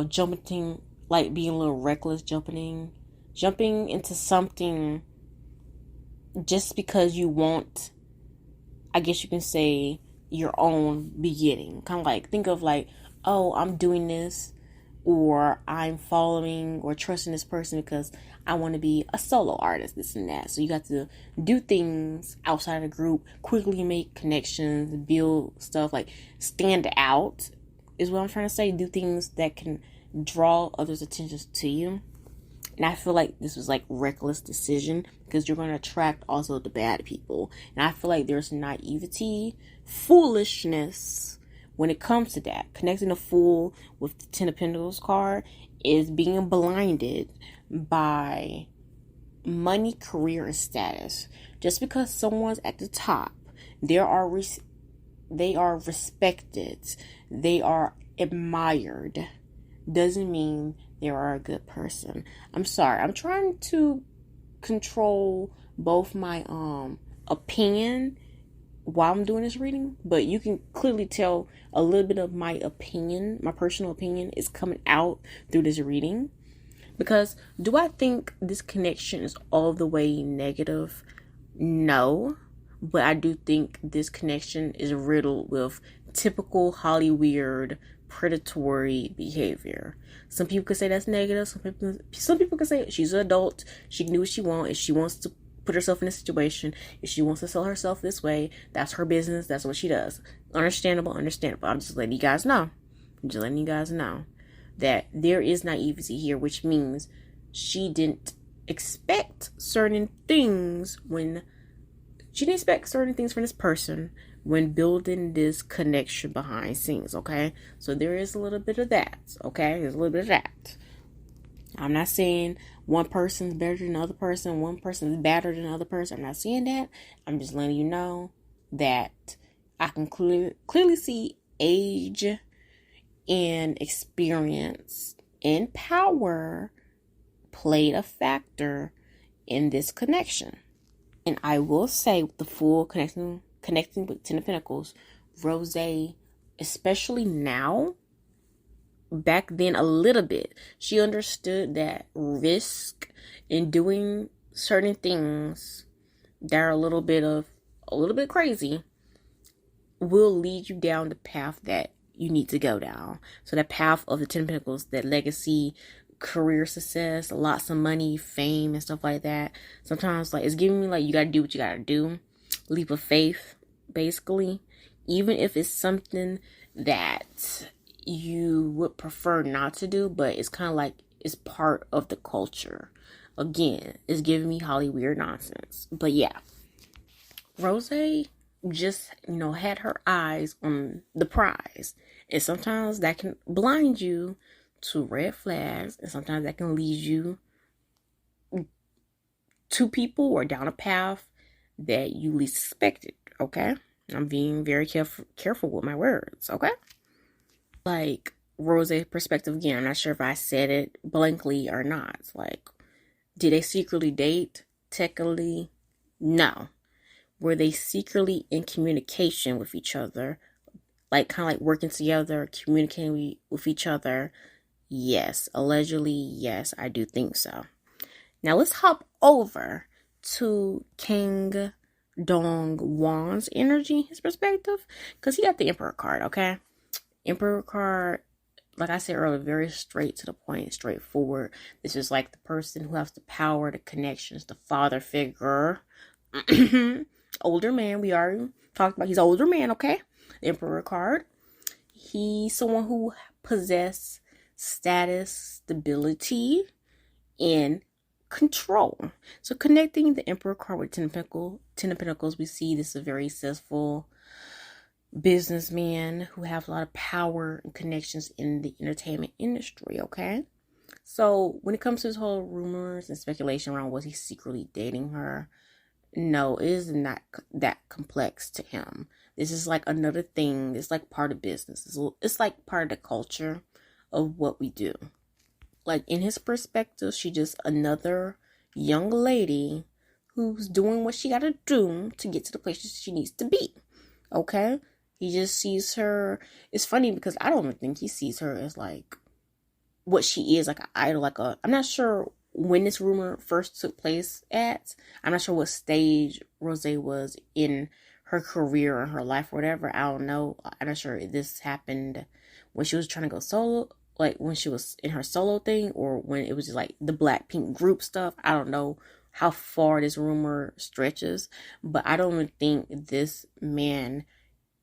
jumping, like being a little reckless, jumping into something just because you want, I guess you can say, your own beginning. Kind of like, think of like, oh, I'm doing this or I'm following or trusting this person because I want to be a solo artist, this and that. So you got to do things outside of the group, quickly make connections, build stuff, like stand out is what I'm trying to say. Do things that can draw others' attention to you. And I feel like this was like reckless decision because you're going to attract also the bad people. And I feel like there's naivety, foolishness when it comes to that. Connecting a fool with the Ten of Pentacles card is being blinded by money, career, and status. Just because someone's at the top, they are respected, they are admired, doesn't mean they are a good person. I'm sorry. I'm trying to control both my opinion while I'm doing this reading, but you can clearly tell a little bit of my opinion, my personal opinion is coming out through this reading. Because do I think this connection is all the way negative? No. But I do think this connection is riddled with typical Hollywood predatory behavior. Some people could say that's negative. Some people could say she's an adult. She can do what she wants. If she wants to put herself in a situation, if she wants to sell herself this way, that's her business. That's what she does. Understandable. I'm just letting you guys know. That there is naivety here, which means she didn't expect certain things from this person when building this connection behind scenes, okay? So there is a little bit of that, okay? There's a little bit of that. I'm not saying one person's better than the other person, one person's better than the other person. I'm not saying that. I'm just letting you know that I can clearly see age and experience and power played a factor in this connection. And I will say with the full connecting with Ten of Pentacles, Rosé, especially now, back then a little bit, she understood that risk in doing certain things that are a little bit crazy will lead you down the path that you need to go down. So that path of the Ten of Pentacles, that legacy, career success, lots of money, fame, and stuff like that. Sometimes, like, it's giving me, like, you gotta do what you gotta do. Leap of faith, basically. Even if it's something that you would prefer not to do, but it's kind of like it's part of the culture. Again, it's giving me Hollywood nonsense. But yeah, Rosé just, had her eyes on the prize. And sometimes that can blind you to red flags, and sometimes that can lead you to people or down a path that you least expected, okay? I'm being very careful with my words, okay? Like, Rosé's perspective, again, I'm not sure if I said it blankly or not. Like, did they secretly date? Technically, no. Were they secretly in communication with each other? Like, kind of like working together, communicating with each other? Yes. Allegedly, yes, I do think so. Now, let's hop over to Kang Dong Won's energy, his perspective. Because he got the Emperor card, okay? Emperor card, like I said earlier, very straight to the point, straightforward. This is like the person who has the power, the connections, the father figure. Older man, we already talked about, he's an older man, okay? The Emperor card. He's someone who possesses status, stability, and control. So connecting the Emperor card with Ten of Pentacles, we see this is a very successful businessman who have a lot of power and connections in the entertainment industry, okay? So when it comes to this whole rumors and speculation around was he secretly dating her, no, it is not that complex to him. This is like another thing. It's like part of business. It's like part of the culture of what we do. Like, in his perspective, she just another young lady who's doing what she gotta do to get to the place she needs to be. Okay? He just sees her. It's funny because I don't even think he sees her as like what she is, like an idol, I'm not sure when this rumor first took place at. I'm not sure what stage Rosé was in her career or her life or whatever. I don't know. I'm not sure if this happened when she was trying to go solo like when she was in her solo thing, or when it was just like the Blackpink group stuff. I don't know how far this rumor stretches, but I don't even think this man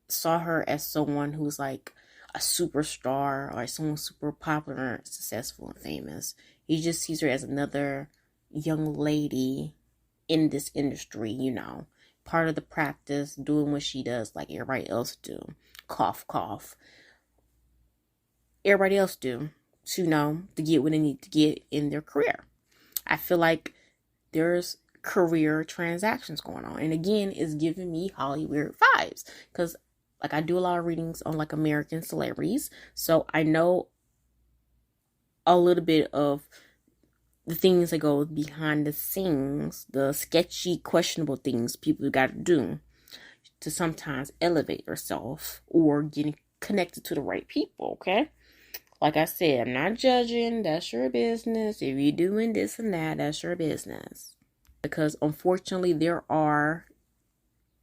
saw her as someone who's like a superstar or like someone super popular, successful, and famous. He just sees her as another young lady in this industry, you know, part of the practice, doing what she does like everybody else do. Cough, cough. Everybody else do, to, you know, to get what they need to get in their career. I feel like there's career transactions going on. And again, it's giving me Hollywood vibes. Because like I do a lot of readings on like American celebrities. So I know a little bit of the things that go behind the scenes, the sketchy, questionable things people got to do to sometimes elevate yourself or getting connected to the right people, okay? Like I said, I'm not judging. That's your business. If you're doing this and that, that's your business. Because unfortunately, there are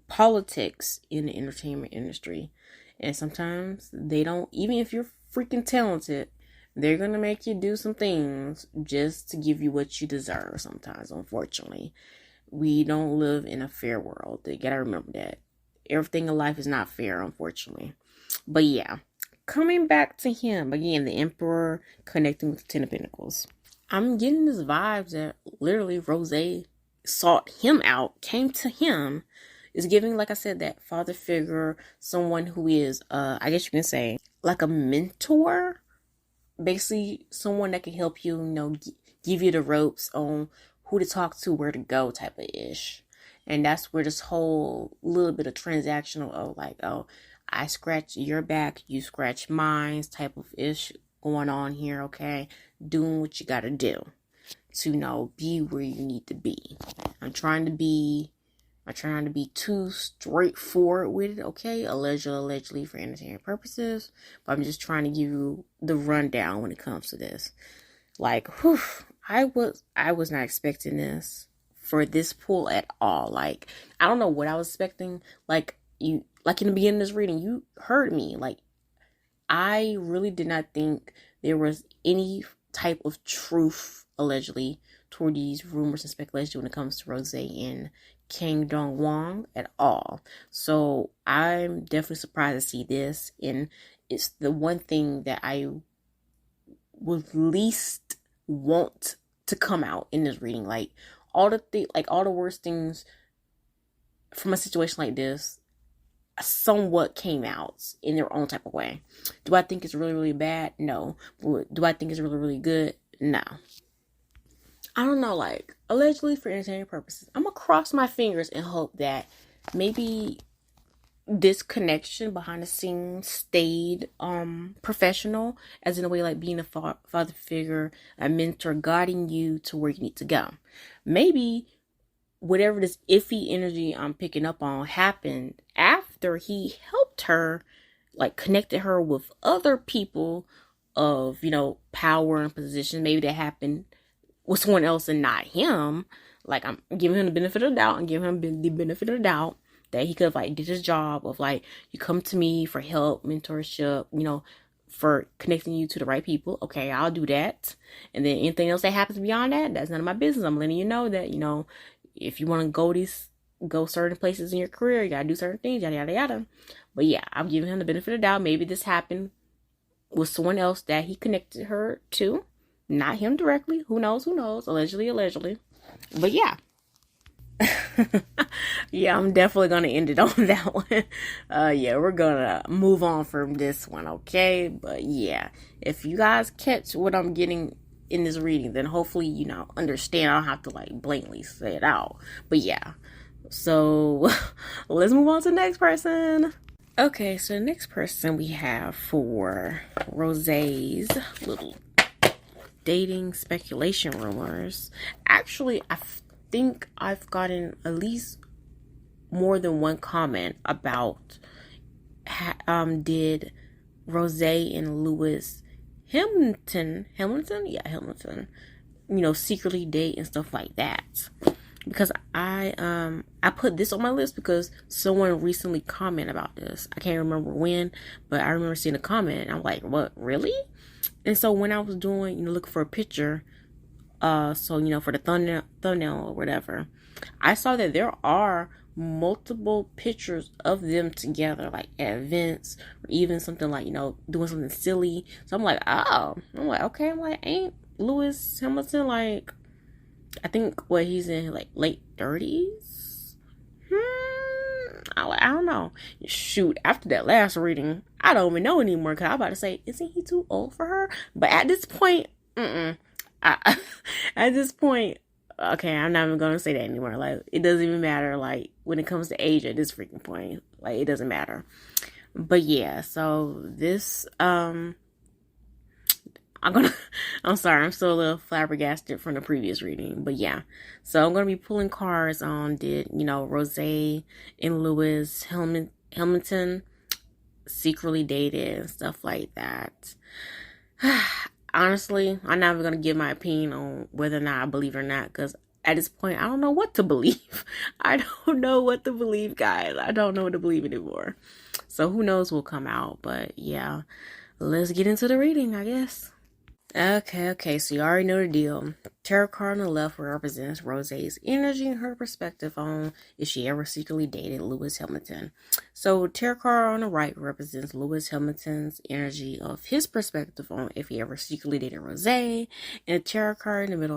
politics in the entertainment industry. And sometimes they don't, even if you're freaking talented, they're going to make you do some things just to give you what you deserve sometimes, unfortunately. We don't live in a fair world. You got to remember that. Everything in life is not fair, unfortunately. But yeah, coming back to him, again, the Emperor connecting with the Ten of Pentacles. I'm getting this vibes that literally Rosé sought him out, came to him. Is giving, like I said, that father figure, someone who is, I guess you can say, like a mentor. Basically, someone that can help you, you know, give you the ropes on who to talk to, where to go type of ish. And that's where this whole little bit of transactional of like, oh, I scratch your back, you scratch mine type of ish going on here, okay? Doing what you gotta do to, you know, be where you need to be. I'm trying to be too straightforward with it, okay? Allegedly for entertainment purposes. But I'm just trying to give you the rundown when it comes to this. Like, whew, I was not expecting this for this pull at all. Like, I don't know what I was expecting. Like in the beginning of this reading, you heard me. Like, I really did not think there was any type of truth, allegedly, toward these rumors and speculation when it comes to Rosé and Kang Dong Won at all. So I'm definitely surprised to see this, and it's the one thing that I would least want to come out in this reading. Like all the worst things from a situation like this somewhat came out in their own type of way. Do I think it's really, really bad? No. But do I think it's really, really good? No. I don't know, like, allegedly for entertainment purposes, I'm gonna cross my fingers and hope that maybe this connection behind the scenes stayed professional, as in a way like being a father figure, a mentor, guiding you to where you need to go. Maybe whatever this iffy energy I'm picking up on happened after he helped her, like connected her with other people of, you know, power and position. Maybe that happened with someone else and not him. Like, I'm giving him the benefit of the doubt and giving him the benefit of the doubt that he could have like did his job of like, you come to me for help, mentorship, you know, for connecting you to the right people. Okay, I'll do that. And then anything else that happens beyond that, that's none of my business. I'm letting you know that, you know, if you want to go certain places in your career, you gotta do certain things, yada yada yada. But yeah, I'm giving him the benefit of the doubt. Maybe this happened with someone else that he connected her to. Not him directly. Who knows? Allegedly. But yeah. Yeah, I'm definitely going to end it on that one. Yeah, we're going to move on from this one, okay? But yeah, if you guys catch what I'm getting in this reading, then hopefully, you know, understand. I don't have to like blatantly say it out. But yeah, so let's move on to the next person. Okay, so the next person we have for Rosé's little dating speculation rumors. Actually, I think I've gotten at least more than one comment about did Rosé and Lewis Hamilton, you know, secretly date and stuff like that. Because I put this on my list because someone recently commented about this. I can't remember when, but I remember seeing a comment and I'm like, what, really? And so when I was doing, looking for a picture, so for the thumbnail or whatever, I saw that there are multiple pictures of them together, like at events or even something like doing something silly. So I'm like, oh, okay, I'm like, ain't Lewis Hamilton like, I think he's in like late 30s. I don't know. Shoot, after that last reading, I don't even know anymore. Cause I'm about to say, isn't he too old for her? But at this point, at this point, okay, I'm not even gonna say that anymore. Like, it doesn't even matter. Like, when it comes to age at this freaking point, like, it doesn't matter. But yeah, so this I'm sorry, I'm still a little flabbergasted from the previous reading. But yeah, so I'm going to be pulling cards on did, Rosé and Lewis Hamilton secretly dated and stuff like that. Honestly, I'm not even going to give my opinion on whether or not I believe it or not, because at this point, I don't know what to believe. I don't know what to believe, guys. I don't know what to believe anymore. So who knows what'll come out. But yeah, let's get into the reading, I guess. Okay, so you already know the deal. Tarot card on the left represents Rosé's energy and her perspective on if she ever secretly dated Lewis Hamilton. So Tarot card on the right represents Lewis Hamilton's energy of his perspective on if he ever secretly dated Rosé. And the tarot card in the middle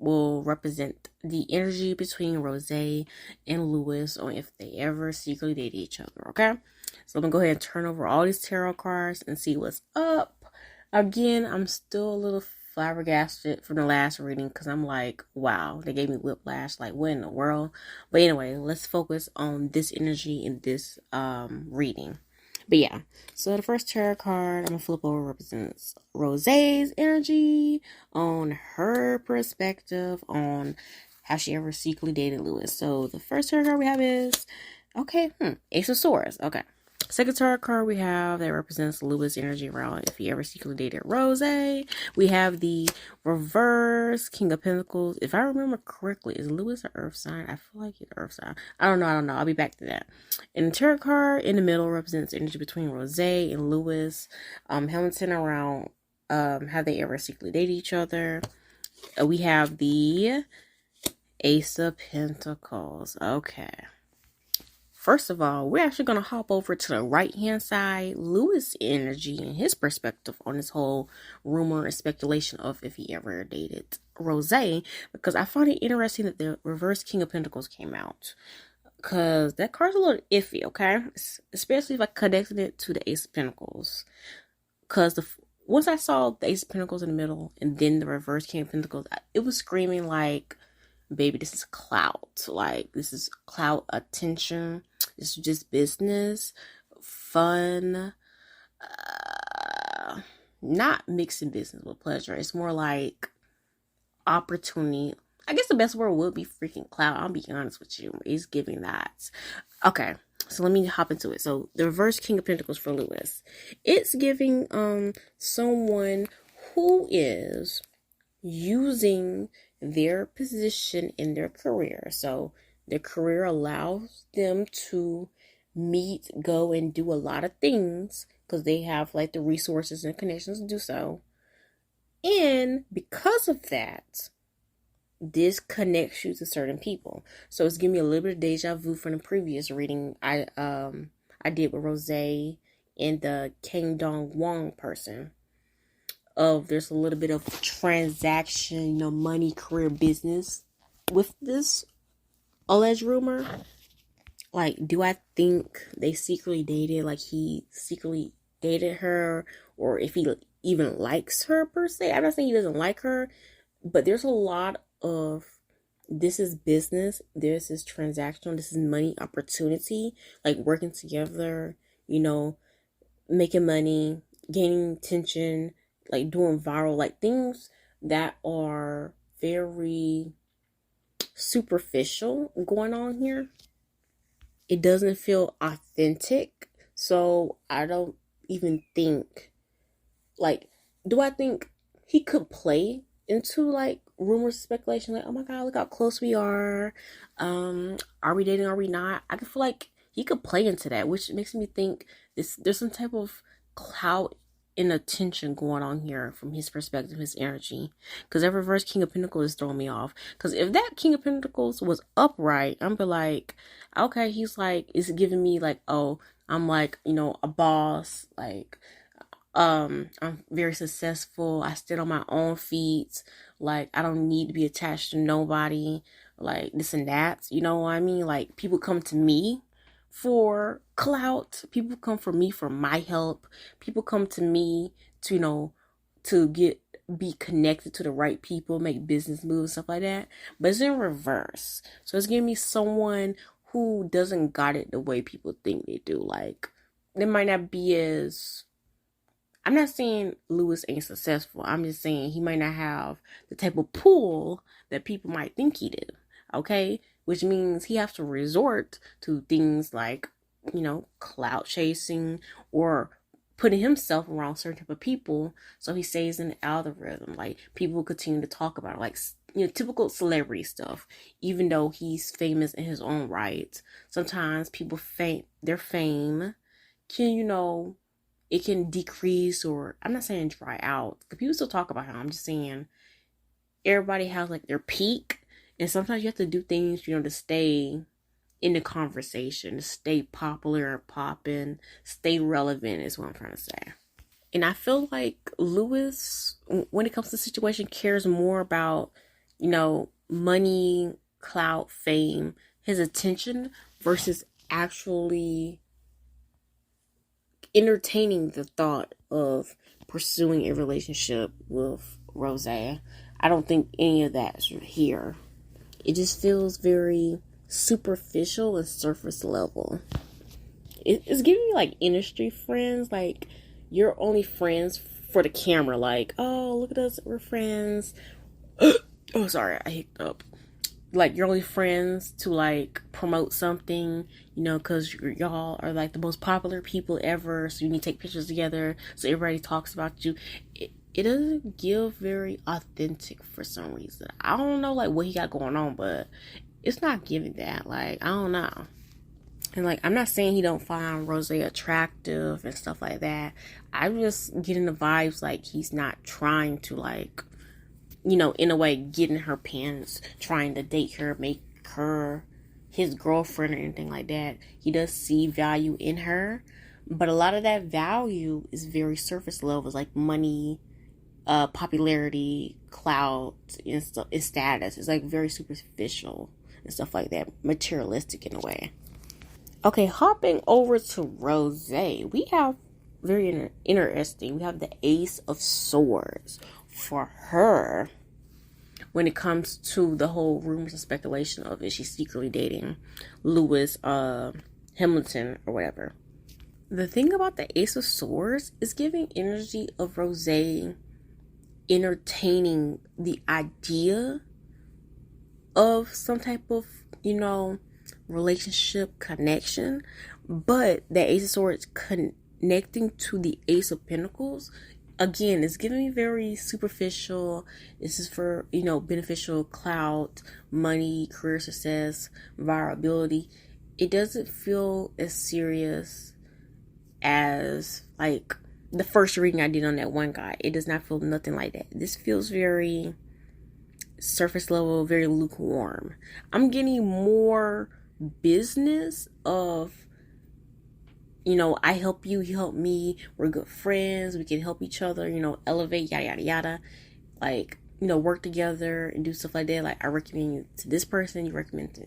will represent the energy between Rosé and Lewis on if they ever secretly dated each other, okay? So I'm going to go ahead and turn over all these tarot cards and see what's up. Again, I'm still a little flabbergasted from the last reading because I'm like, wow, they gave me whiplash. Like, what in the world? But anyway, let's focus on this energy in this reading. But yeah, so the first tarot card I'm going to flip over represents Rosé's energy on her perspective on how she ever secretly dated Lewis. So the first tarot card we have is, Ace of Swords. Okay. Second tarot card we have that represents Lewis energy around if he ever secretly dated Rosé. We have the reverse King of Pentacles. If I remember correctly, is Lewis an earth sign? I feel like he's an earth sign. I don't know. I'll be back to that. And the tarot card in the middle represents energy between Rosé and Lewis Hamilton around have they ever secretly dated each other. We have the Ace of Pentacles. Okay. First of all, we're actually going to hop over to the right-hand side, Lewis energy and his perspective on this whole rumor and speculation of if he ever dated Rosé, because I find it interesting that the reverse King of Pentacles came out, because that card's a little iffy, okay? Especially if I connected it to the Ace of Pentacles, because once I saw the Ace of Pentacles in the middle and then the reverse King of Pentacles, it was screaming like, baby, this is clout. Like, this is clout, attention. This is just business, fun, not mixing business with pleasure. It's more like opportunity. I guess the best word would be freaking clout. I'll be honest with you. It's giving that. Okay, so let me hop into it. So the reverse King of Pentacles for Lewis. It's giving someone who is using their position in their career. So their career allows them to meet, go, and do a lot of things because they have like the resources and connections to do so. And because of that, this connects you to certain people. So it's giving me a little bit of deja vu from the previous reading I did with Rosé and the Kang Dong Won person. There's a little bit of transaction, money, career, business with this alleged rumor. Like, do I think they secretly dated? Like, he secretly dated her, or if he even likes her per se? I'm not saying he doesn't like her, but there's a lot of this is business, this is transactional, this is money, opportunity, like working together, making money, gaining attention, like doing viral, like things that are very superficial going on here. It doesn't feel authentic. So I don't even think, like, do I think he could play into like rumors, speculation, like, oh my god, look how close we are. Are we dating? Are we not? I feel like he could play into that, which makes me think there's some type of clout an attention going on here from his perspective, his energy. Because that reverse King of Pentacles is throwing me off. Because if that King of Pentacles was upright, I'm be like, okay, he's like, it's giving me like, oh, I'm like, you know, a boss, like, I'm very successful. I stand on my own feet. Like, I don't need to be attached to nobody. Like, this and that. You know what I mean? Like, people come to me for clout. People come for me for my help. People come to me to, you know, to be connected to the right people, make business moves, stuff like that. But it's in reverse. So it's giving me someone who doesn't got it the way people think they do. Like, they might not be as... I'm not saying Lewis ain't successful. I'm just saying he might not have the type of pull that people might think he do. Okay? Which means he has to resort to things like, you know, clout chasing or putting himself around certain type of people so he stays in the algorithm. Like, people continue to talk about it. Like, you know, typical celebrity stuff. Even though he's famous in his own right, sometimes people their fame can, you know, it can decrease, or I'm not saying dry out, because people still talk about him. I'm just saying everybody has like their peak, and sometimes you have to do things, you know, to stay in the conversation, to stay popular, popping, stay relevant is what I'm trying to say. And I feel like Lewis, when it comes to the situation, cares more about, you know, money, clout, fame, his attention, versus actually entertaining the thought of pursuing a relationship with Rosé. I don't think any of that's here. It just feels very superficial and surface level. It's giving me like industry friends, like you're only friends for the camera, like, oh, look at us, we're friends. Oh, sorry, I hiccuped up. Like, you're only friends to like promote something, you know, because y'all are like the most popular people ever, so you need to take pictures together so everybody talks about you. It doesn't give very authentic for some reason. I don't know like what he got going on, but it's not giving that. Like, I don't know. And like, I'm not saying he don't find Rosé attractive and stuff like that. I'm just getting the vibes like he's not trying to, like, you know, in a way, get in her pants, trying to date her, make her his girlfriend or anything like that. He does see value in her, but a lot of that value is very surface level. It's like money, popularity, clout, and stuff, and status. It's like very superficial and stuff like that, materialistic in a way. Okay, hopping over to Rosé, we have very interesting. We have the Ace of Swords for her when it comes to the whole rumors and speculation of, is she secretly dating Lewis Hamilton or whatever. The thing about the Ace of Swords is giving energy of Rosé entertaining the idea of some type of, you know, relationship connection, but the Ace of Swords connecting to the Ace of Pentacles, again, it's giving me very superficial. This is for, you know, beneficial clout, money, career success, virality. It doesn't feel as serious as like the first reading I did on that one guy. It does not feel nothing like that. This feels very surface level, very lukewarm. I'm getting more business of, you know, I help you, you help me, we're good friends, we can help each other, you know, elevate, yada yada yada, like, you know, work together and do stuff like that. Like, I recommend you to this person, you recommend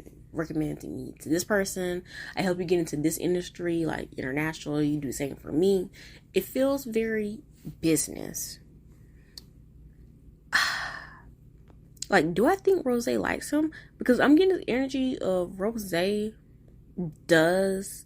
me to this person, I help you get into this industry, like international, you do the same for me. It feels very business. Like, do I think Rosé likes him? Because I'm getting the energy of Rosé does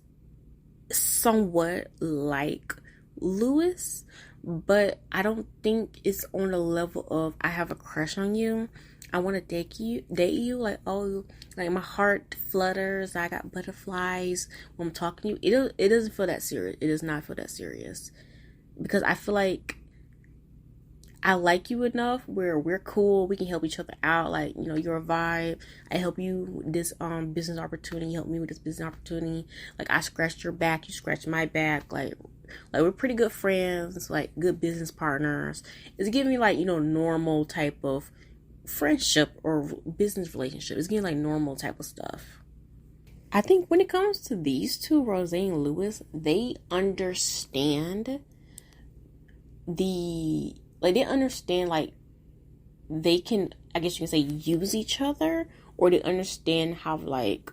somewhat like Lewis, but I don't think it's on the level of I have a crush on you, I want to date you, like, oh, like my heart flutters, I got butterflies when I'm talking to you. It doesn't feel that serious. It does not feel that serious, because I feel like I like you enough where we're cool, we can help each other out. Like, you know, you're a vibe, I help you with this business opportunity, you help me with this business opportunity. Like, I scratched your back, you scratched my back. Like, Like, we're pretty good friends, like good business partners. It's giving me like, normal type of friendship or business relationship. It's getting like normal type of stuff. I think when it comes to these two, Rosé and Lewis, they understand they understand like they can, I guess you can say, use each other, or they understand how like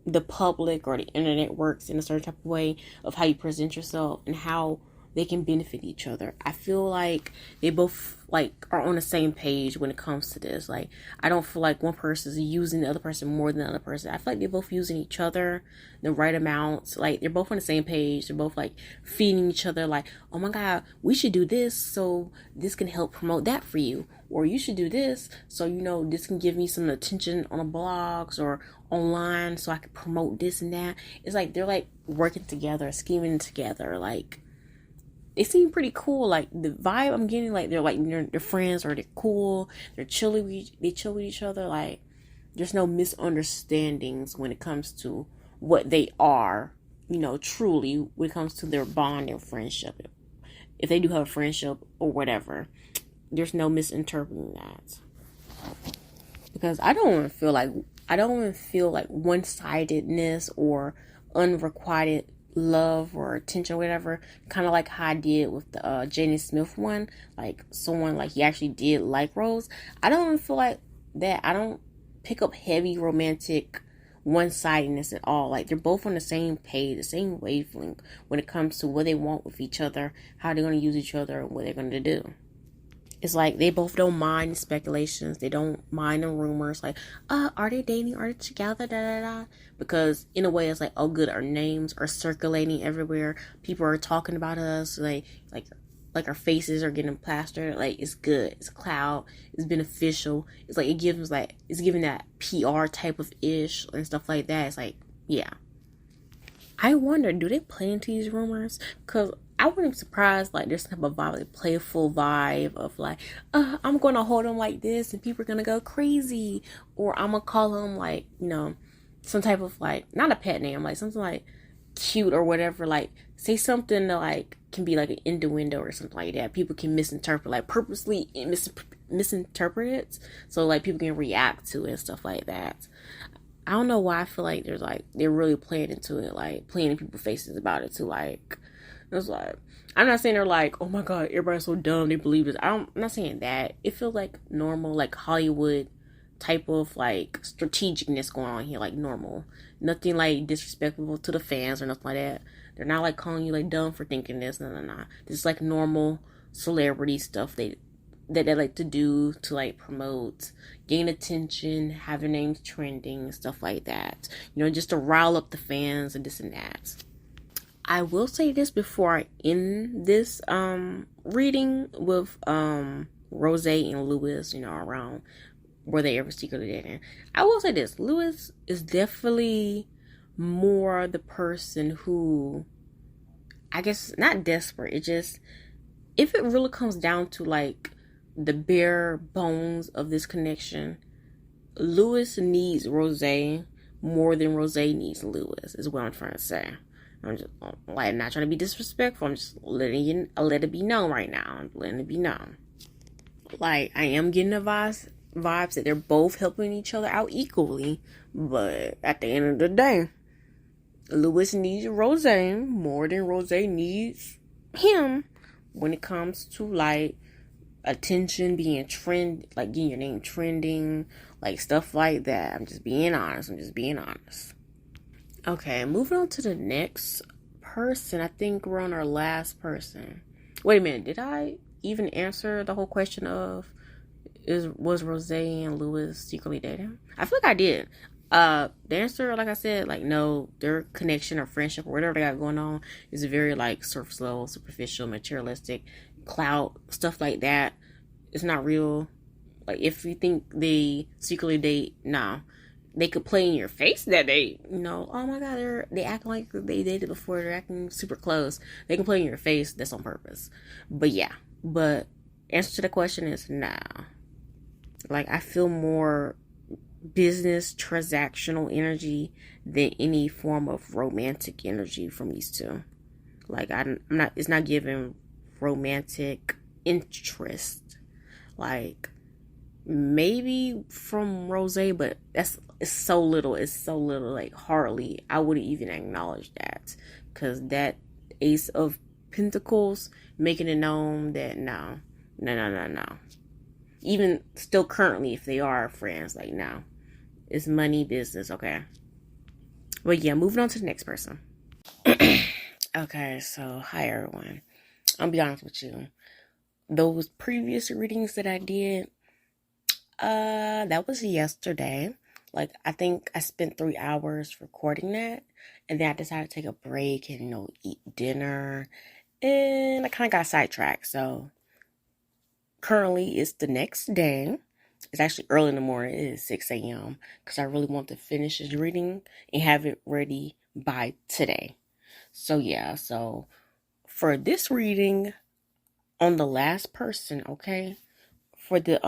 the public or the internet works in a certain type of way of how you present yourself and how they can benefit each other. I feel like they both like are on the same page when it comes to this. Like, I don't feel like one person is using the other person more than the other person. I feel like they're both using each other the right amounts. Like, they're both on the same page. They're both like feeding each other. Like, oh my God, we should do this so this can help promote that for you. Or you should do this so this can give me some attention on the blogs or online so I can promote this and that. It's like they're like working together, scheming together. Like, they seem pretty cool. Like, the vibe I'm getting, like they're friends, or they're cool. They chill with each other. Like, there's no misunderstandings when it comes to what they are. Truly when it comes to their bond and friendship. If they do have a friendship or whatever, there's no misinterpreting that. Because I don't want to feel like one-sidedness or unrequited love or attention or whatever, kind of like how I did with the Jaden Smith one. Like, someone like he actually did like Rose. I don't feel like that. I don't pick up heavy romantic one-sidedness at all. Like, they're both on the same page, the same wavelength when it comes to what they want with each other, how they're going to use each other, and what they're going to do. It's like they both don't mind the speculations. They don't mind the rumors. Like, are they dating? Are they together? Da da da. Because in a way, it's like, oh, good. Our names are circulating everywhere. People are talking about us. Like our faces are getting plastered. Like, it's good. It's clout. It's beneficial. It's like it's giving that PR type of ish and stuff like that. It's like, yeah. I wonder, do they play into these rumors? Because I wouldn't be surprised, like, there's some type of vibe, like, playful vibe of, like, I'm going to hold him like this, and people are going to go crazy. Or I'm going to call him, like, some type of, like, not a pet name, like, something, like, cute or whatever. Like, say something that, like, can be, like, an innuendo or something like that. People can misinterpret, like, purposely misinterpret it. So, like, people can react to it and stuff like that. I don't know why I feel like they're really playing into it, like, playing in people's faces about it, too, like, it's like, I'm not saying they're like, oh my God, everybody's so dumb, they believe this. I'm not saying that. It feels like normal, like Hollywood type of like strategicness going on here, like normal. Nothing like disrespectful to the fans or nothing like that. They're not like calling you like dumb for thinking this. No. This is like normal celebrity stuff that they like to do to like promote, gain attention, have their names trending, stuff like that. Just to rile up the fans and this and that. I will say this before I end this reading with Rosé and Lewis, around were they ever secretly dating. I will say this, Lewis is definitely more the person who, I guess, not desperate. It just, if it really comes down to like the bare bones of this connection, Lewis needs Rosé more than Rosé needs Lewis, is what I'm trying to say. I'm just like not trying to be disrespectful. I'm just letting let it be known right now. I'm letting it be known. Like, I am getting the vibes that they're both helping each other out equally, but at the end of the day, Lewis needs Rosé more than Rosé needs him when it comes to like attention, being trend, like getting your name trending, like stuff like that. I'm just being honest. Okay, moving on to the next person. I think we're on our last person. Wait a minute, did I even answer the whole question of was Rosé and Lewis secretly dating? I feel like I did. The answer, like I said, like no, their connection or friendship or whatever they got going on is very like surface level, superficial, materialistic, clout, stuff like that. It's not real. Like, if you think they secretly date, nah. They could play in your face that they, oh my God, they act like they dated before, they're acting super close. They can play in your face, that's on purpose. But yeah, answer to the question is nah. Like, I feel more business transactional energy than any form of romantic energy from these two. Like I'm not. It's not giving romantic interest. Like maybe from Rosé, but it's so little. It's so little. Like hardly. I wouldn't even acknowledge that, because that Ace of Pentacles making it known that no, no, no, no, no. Even still currently, if they are friends, like no, it's money business. Okay, but yeah, moving on to the next person. Okay, so hi everyone. I'll be honest with you. Those previous readings that I did, that was yesterday. Like, I think I spent 3 hours recording that, and then I decided to take a break and, eat dinner, and I kind of got sidetracked. So, currently, it's the next day. It's actually early in the morning. It is 6 a.m. because I really want to finish this reading and have it ready by today. So, yeah. So, for this reading, on the last person, okay? For the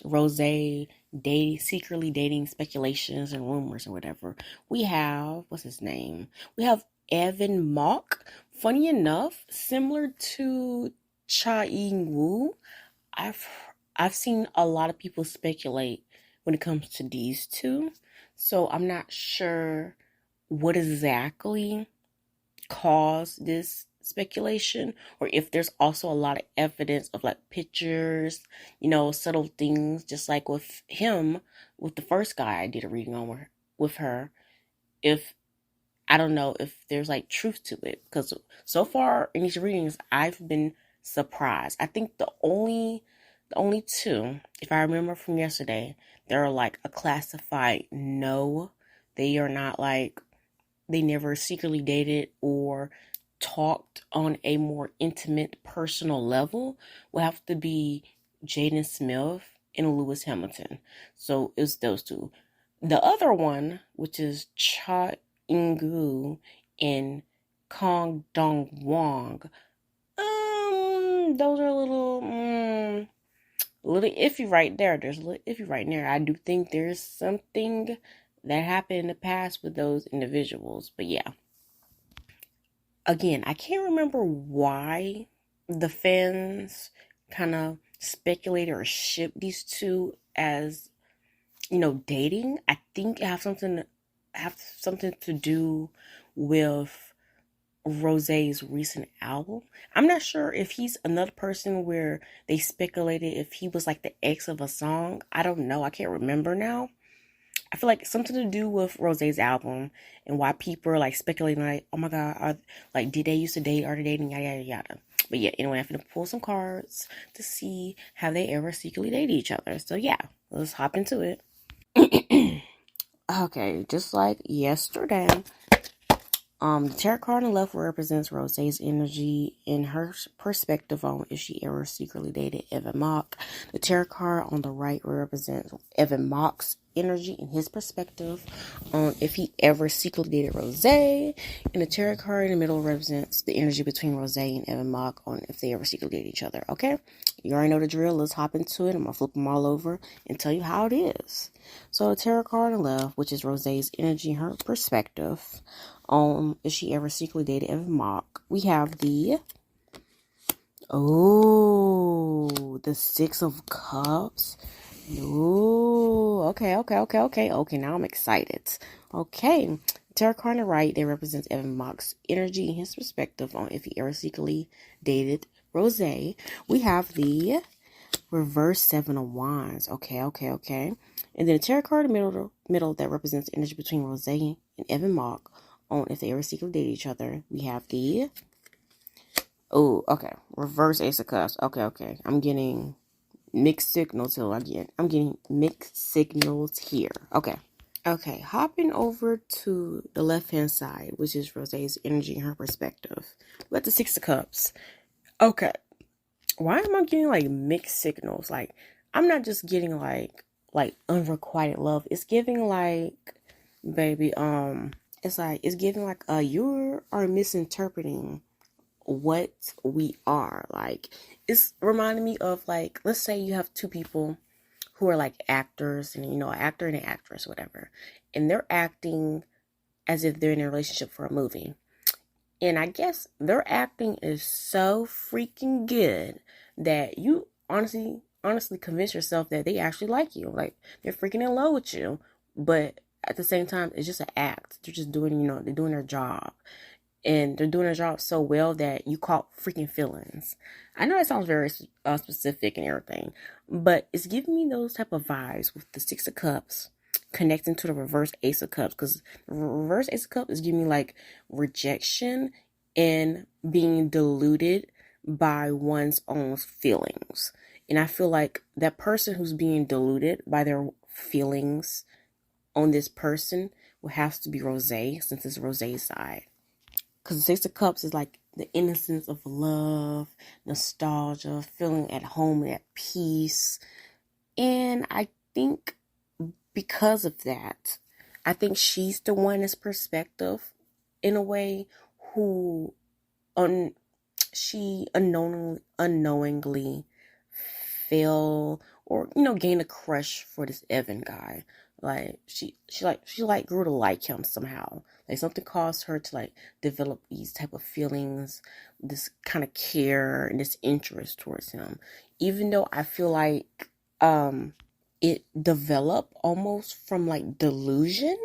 Rosé secretly dating speculations and rumors and whatever, we have, what's his name? We have Eun Woo. Funny enough, similar to Eun Woo, I've I've seen a lot of people speculate when it comes to these two. So I'm not sure what exactly caused this speculation, or if there's also a lot of evidence of like pictures, subtle things, just like with him, with the first guy I did a reading on with her. If I don't know if there's like truth to it, because so far in these readings I've been surprised. I think the only two, if I remember from yesterday, they're like a classified no. They are not like, they never secretly dated or talked on a more intimate personal level, will have to be Jaden Smith and Lewis Hamilton. So it's those two. The other one, which is Cha Ingu and Kang Dong Won, those are a little iffy right there. There's a little iffy right there. I do think there's something that happened in the past with those individuals. But yeah. Again, I can't remember why the fans kind of speculated or shipped these two as, dating. I think it have something to do with Rosé's recent album. I'm not sure if he's another person where they speculated if he was like the ex of a song. I don't know. I can't remember now. I feel like something to do with Rosé's album and why people are like speculating, like, oh my god, did they used to date? Are they dating? Yada yada yada. But yeah, anyway, I'm gonna pull some cards to see have they ever secretly dated each other. So yeah, let's hop into it. Okay, just like yesterday, the tarot card on the left represents Rosé's energy and her perspective on if she ever secretly dated Evan Mock. The tarot card on the right represents Evan Mock's energy and his perspective on if he ever secretly dated Rosé. And the tarot card in the middle represents the energy between Rosé and Evan Mock on if they ever secretly dated each other. Okay? You already know the drill. Let's hop into it. I'm going to flip them all over and tell you how it is. So the tarot card on the left, which is Rosé's energy and her perspective on if she ever secretly dated Evan Mock. We have the Six of Cups. Okay, now I'm excited. Okay, tarot card on the right, that represents Evan Mock's energy and his perspective on if he ever secretly dated Rosé. We have the reverse Seven of Wands. Okay. And then the tarot card in the middle that represents energy between Rosé and Evan Mock on if they ever secretly date each other. We have the reverse Ace of Cups. Okay. I'm getting mixed signals here. I'm getting mixed signals here. Okay, hopping over to the left-hand side, which is Rosé's energy and her perspective. We got the Six of Cups. Okay. Why am I getting like mixed signals? Like, I'm not just getting like unrequited love. It's giving like, baby, it's giving like you are misinterpreting what we are. Like, it's reminding me of like, let's say you have two people who are like actors, and an actor and an actress, whatever, and they're acting as if they're in a relationship for a movie. And I guess their acting is so freaking good that you honestly convince yourself that they actually like you. Like, they're freaking in love with you. But at the same time, it's just an act. They're just doing, they're doing their job. And they're doing their job so well that you caught freaking feelings. I know that sounds very specific and everything, but it's giving me those type of vibes with the Six of Cups connecting to the reverse Ace of Cups, because the reverse Ace of Cups is giving me like rejection and being deluded by one's own feelings. And I feel like that person who's being deluded by their feelings on this person will have to be Rosé, since it's Rosé's side. Because the Six of Cups is like the innocence of love, nostalgia, feeling at home and at peace. And I think because of that, I think she's the one in perspective in a way who she unknowingly fell or gained a crush for this Evan guy. Like she grew to like him somehow. Like something caused her to like develop these type of feelings, this kind of care and this interest towards him. Even though I feel like it developed almost from like delusion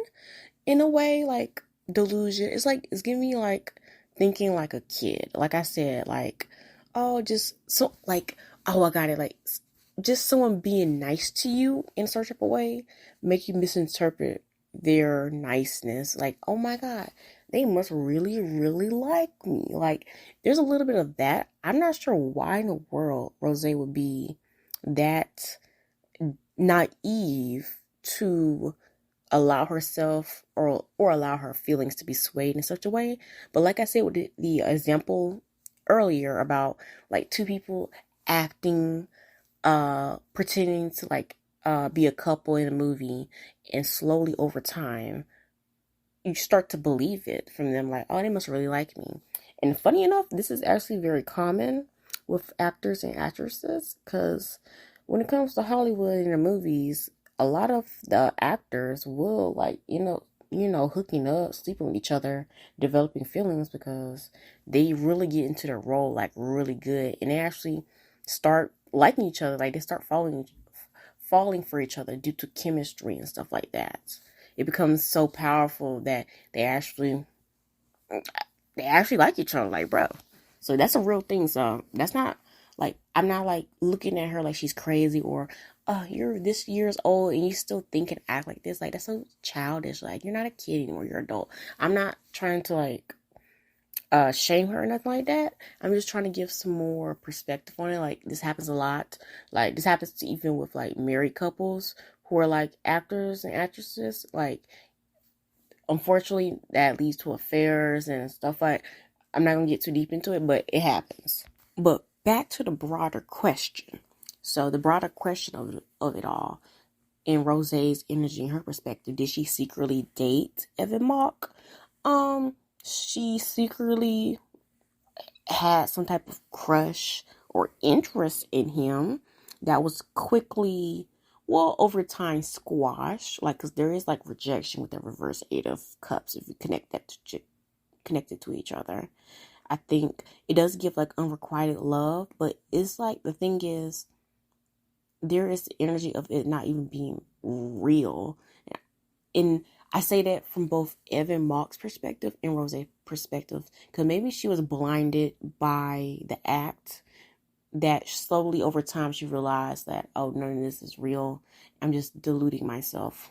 in a way, like delusion. It's giving me like thinking like a kid. Like I said, like, oh, just so like, oh, I got it. Like just someone being nice to you in a certain type of way make you misinterpret their niceness. Like, oh my God, they must really, really like me. Like, there's a little bit of that. I'm not sure why in the world Rosé would be that naive to allow herself or allow her feelings to be swayed in such a way. But like I said with the example earlier about like two people acting, pretending to like be a couple in a movie, and slowly over time you start to believe it from them, like, oh, they must really like me. And funny enough, this is actually very common with actors and actresses, because when it comes to Hollywood and the movies, a lot of the actors will like, hooking up, sleeping with each other, developing feelings, because they really get into their role like really good, and they actually start liking each other. Like they start falling for each other due to chemistry and stuff like that. It becomes so powerful that they actually like each other, like, bro. So that's a real thing. So that's not like, I'm not like looking at her like she's crazy, or oh, you're this years old and you still think and act like this. Like, that's so childish. Like, you're not a kid anymore, you're an adult. I'm not trying to like shame her or nothing like that. I'm just trying to give some more perspective on it. Like, this happens a lot. Like, this happens to even with like married couples who are like actors and actresses. Like, unfortunately, that leads to affairs and stuff. Like, I'm not gonna get too deep into it, but it happens. But back to the broader question. So the broader question of it all, in Rosé's energy and her perspective, did she secretly date Evan Mock? She secretly had some type of crush or interest in him that was quickly, well, over time squashed. Like, because there is like rejection with the reverse Eight of Cups if you connect it to each other. I think it does give like unrequited love, but it's like, the thing is, there is the energy of it not even being real. And I say that from both Evan Mock's perspective and Rosé's perspective, because maybe she was blinded by the act, that slowly over time she realized that, oh, none of this is real. I'm just deluding myself.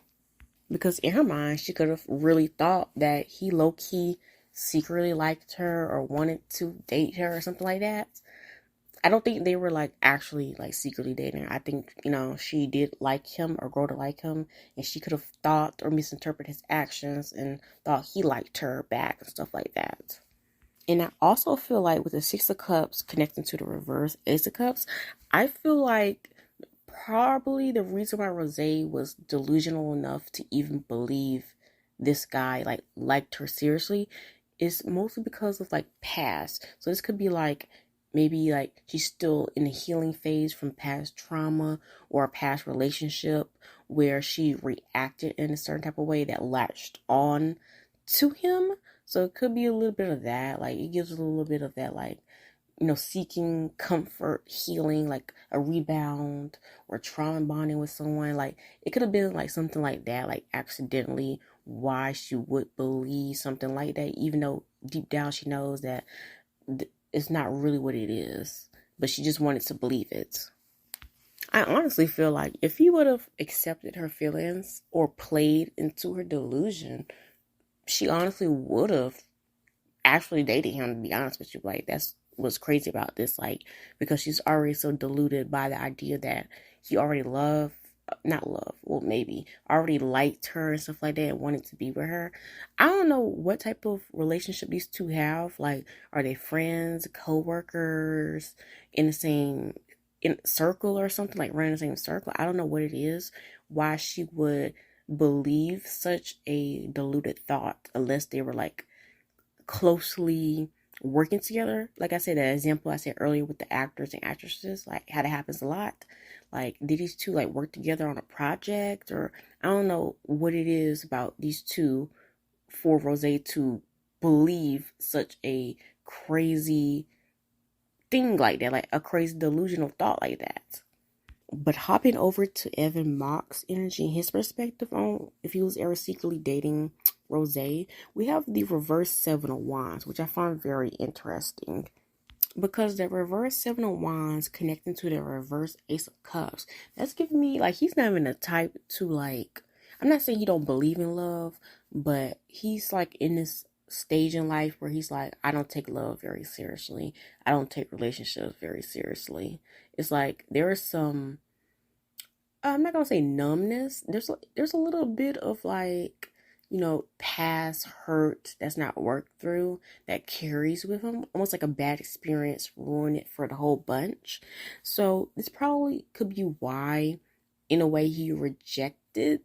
Because in her mind, she could have really thought that he low-key secretly liked her or wanted to date her or something like that. I don't think they were like actually like secretly dating. I think, she did like him or grow to like him, and she could have thought or misinterpreted his actions and thought he liked her back and stuff like that. And I also feel like with the Six of Cups connecting to the reverse Ace of Cups, I feel like probably the reason why Rosé was delusional enough to even believe this guy like liked her seriously is mostly because of like past. So this could be like, maybe like she's still in the healing phase from past trauma or a past relationship where she reacted in a certain type of way that latched on to him. So it could be a little bit of that. Like, it gives a little bit of that, like, seeking comfort, healing, like a rebound or trauma bonding with someone. Like, it could have been like something like that, like accidentally why she would believe something like that, even though deep down she knows that it's not really what it is, but she just wanted to believe it. I honestly feel like if he would have accepted her feelings or played into her delusion, she honestly would have actually dated him, to be honest with you. Like, that's what's crazy about this. Like, because she's already so deluded by the idea that he already not love, well, maybe already liked her and stuff like that and wanted to be with her. I don't know what type of relationship these two have. Like, are they friends, co-workers, in the same circle or something, like running the same circle? I don't know what it is, why she would believe such a deluded thought unless they were like closely working together. Like I said, that example I said earlier with the actors and actresses, like how that happens a lot. Like, did these two like work together on a project, or I don't know what it is about these two for Rosé to believe such a crazy thing like that, like a crazy delusional thought like that. But hopping over to Evan Mock's energy and his perspective on if he was ever secretly dating Rosé, we have the reverse Seven of Wands, which I find very interesting. Because the reverse Seven of Wands connecting to the reverse Ace of Cups, that's giving me, like, he's not even the type to, like, I'm not saying he don't believe in love, but he's, like, in this stage in life where he's like, I don't take love very seriously. I don't take relationships very seriously. It's like, there is some, I'm not gonna say numbness. There's a little bit of, like, past hurt that's not worked through that carries with him, almost like a bad experience ruined it for the whole bunch. So this probably could be why, in a way, he rejected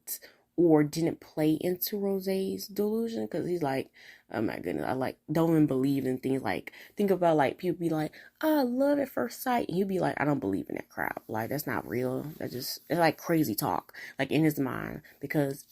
or didn't play into Rosé's delusion, because he's like, oh my goodness, I like don't even believe in things. Like, think about, like, people be like, oh, love at first sight, and he'd be like, I don't believe in that crap. Like, that's not real. It's like crazy talk, like, in his mind, because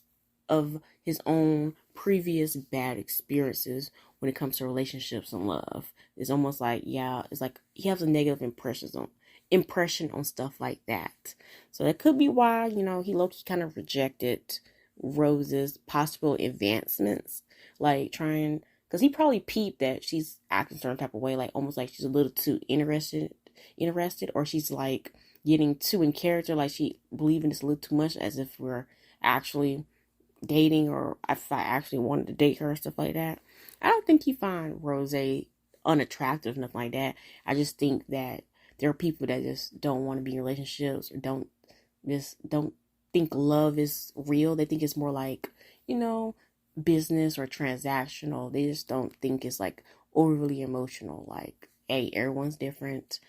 of his own previous bad experiences when it comes to relationships and love. It's almost like, yeah, it's like he has a negative impression on stuff like that. So that could be why, he low-key kind of rejected Rose's possible advancements, like trying, because he probably peeped that she's acting a certain type of way, like almost like she's a little too interested, or she's like getting too in character, like she believing this a little too much, as if we're actually dating, or if I actually wanted to date her, stuff like that. I don't think he find Rosé unattractive, nothing like that. I just think that there are people that just don't want to be in relationships, or don't think love is real. They think it's more like, business or transactional. They just don't think it's like overly emotional. Like, hey, everyone's different.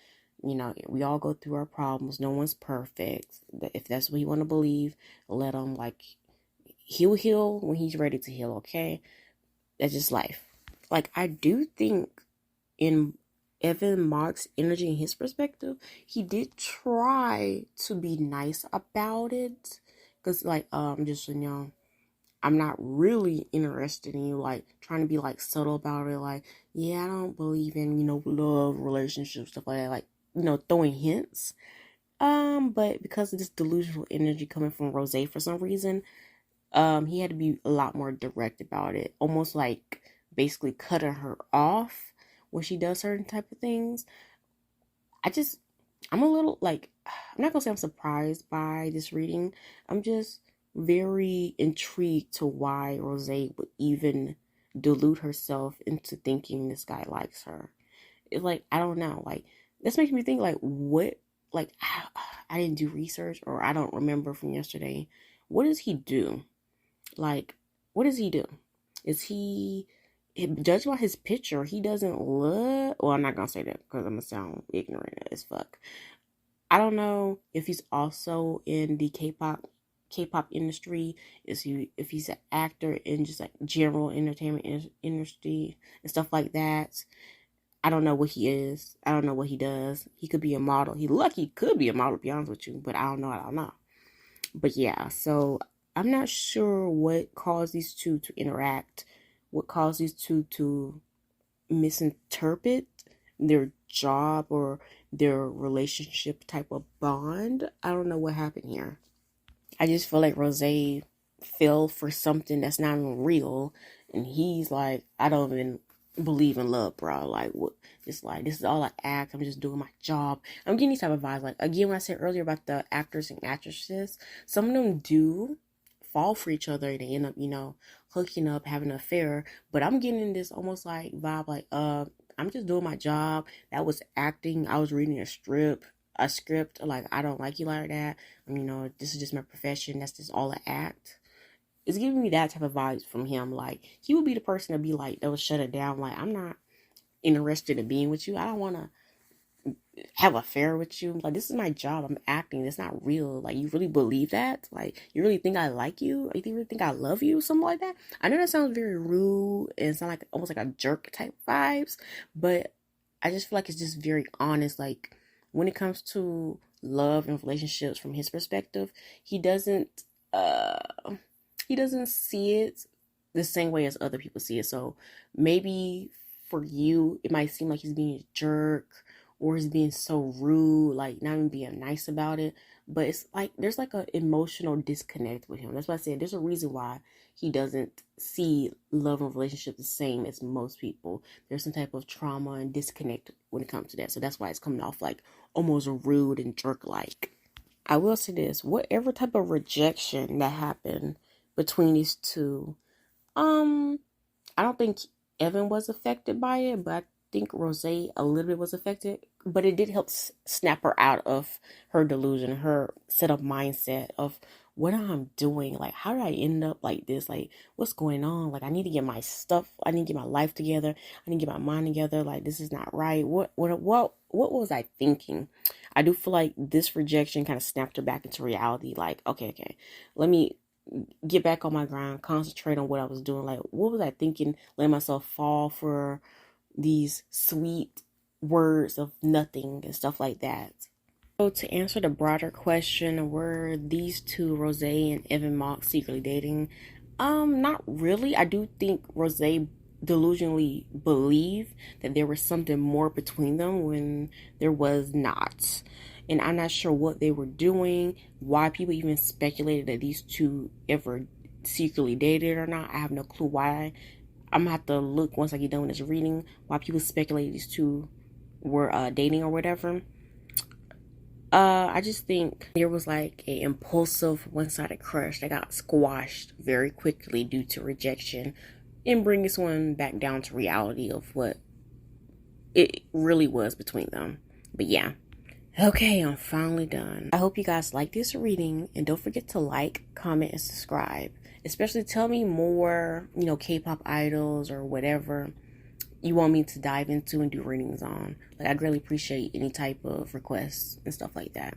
We all go through our problems. No one's perfect. If that's what you want to believe, let them, like, he'll heal when he's ready to heal, okay? That's just life. Like, I do think in Evan Mark's energy and his perspective, he did try to be nice about it. Because, like, just, I'm not really interested in you, like, trying to be, like, subtle about it. Like, yeah, I don't believe in, love, relationships, stuff like that. Like, throwing hints. But because of this delusional energy coming from Rosé for some reason, he had to be a lot more direct about it. Almost like basically cutting her off when she does certain type of things. I'm a little, like, I'm not gonna say I'm surprised by this reading. I'm just very intrigued to why Rosé would even delude herself into thinking this guy likes her. It's like, I don't know. Like, this makes me think, like, what, like, I didn't do research, or I don't remember from yesterday. What does he do? Like, what does he do? Is he, judged by his picture, he doesn't look, well, I'm not gonna say that because I'm gonna sound ignorant as fuck. I don't know if he's also in the K-pop industry. If he's an actor in just like general entertainment industry and stuff like that. I don't know what he is. I don't know what he does. He could be a model. He could be a model, to be honest with you, but I don't know. But yeah, so I'm not sure what caused these two to interact what caused these two to misinterpret their job or their relationship type of bond. I don't know what happened here. I just feel like Rosé fell for something that's not even real, and he's like, I don't even believe in love, bro. Like, what? It's like, this is all I act. I'm just doing my job. I'm getting these type of vibes. Like, again, when I said earlier about the actors and actresses, some of them do fall for each other. They end up, hooking up, having an affair. But I'm getting this almost like vibe, like, I'm just doing my job. That was acting. I was reading a script. Like, I don't like you like that. This is just my profession. That's just all I act. It's giving me that type of vibes from him. Like, he would be the person to be like, that would shut it down. Like, I'm not interested in being with you. I don't want to have an affair with you. Like, this is my job. I'm acting. It's not real. Like, you really believe that? Like, you really think I like you? You really think I love you? Something like that. I know that sounds very rude and sound like almost like a jerk type vibes, but I just feel like it's just very honest. Like, when it comes to love and relationships from his perspective, he doesn't see it the same way as other people see it. So maybe for you, it might seem like he's being a jerk or he's being so rude, like not even being nice about it. But it's like there's like an emotional disconnect with him. That's why I said there's a reason why he doesn't see love and relationship the same as most people. There's some type of trauma and disconnect when it comes to that. So that's why it's coming off like almost rude and jerk-like. I will say this, whatever type of rejection that happened between these two, I don't think Evan was affected by it, but I think Rosé a little bit was affected. But it did help snap her out of her delusion, her set up mindset of what I'm doing. Like, how did I end up like this? Like, what's going on? Like, I need to get my stuff. I need to get my life together. I need to get my mind together. Like, this is not right. What was I thinking? I do feel like this rejection kind of snapped her back into reality. Like, okay, let me get back on my grind, concentrate on what I was doing. Like, what was I thinking? Letting myself fall for these sweet words of nothing and stuff like that. So to answer the broader question, were these two, Rosé and Evan Mock, secretly dating? Not really. I do think Rosé delusionally believed that there was something more between them when there was not. And I'm not sure what they were doing, why people even speculated that these two ever secretly dated or not. I have no clue why. I'm gonna have to look once I get done with this reading why people speculate these two were dating or whatever. I just think there was like an impulsive one-sided crush that got squashed very quickly due to rejection and bring this one back down to reality of what it really was between them. But yeah. Okay, I'm finally done. I hope you guys like this reading, and don't forget to like, comment, and subscribe. Especially tell me more, K-pop idols or whatever you want me to dive into and do readings on. Like, I greatly appreciate any type of requests and stuff like that.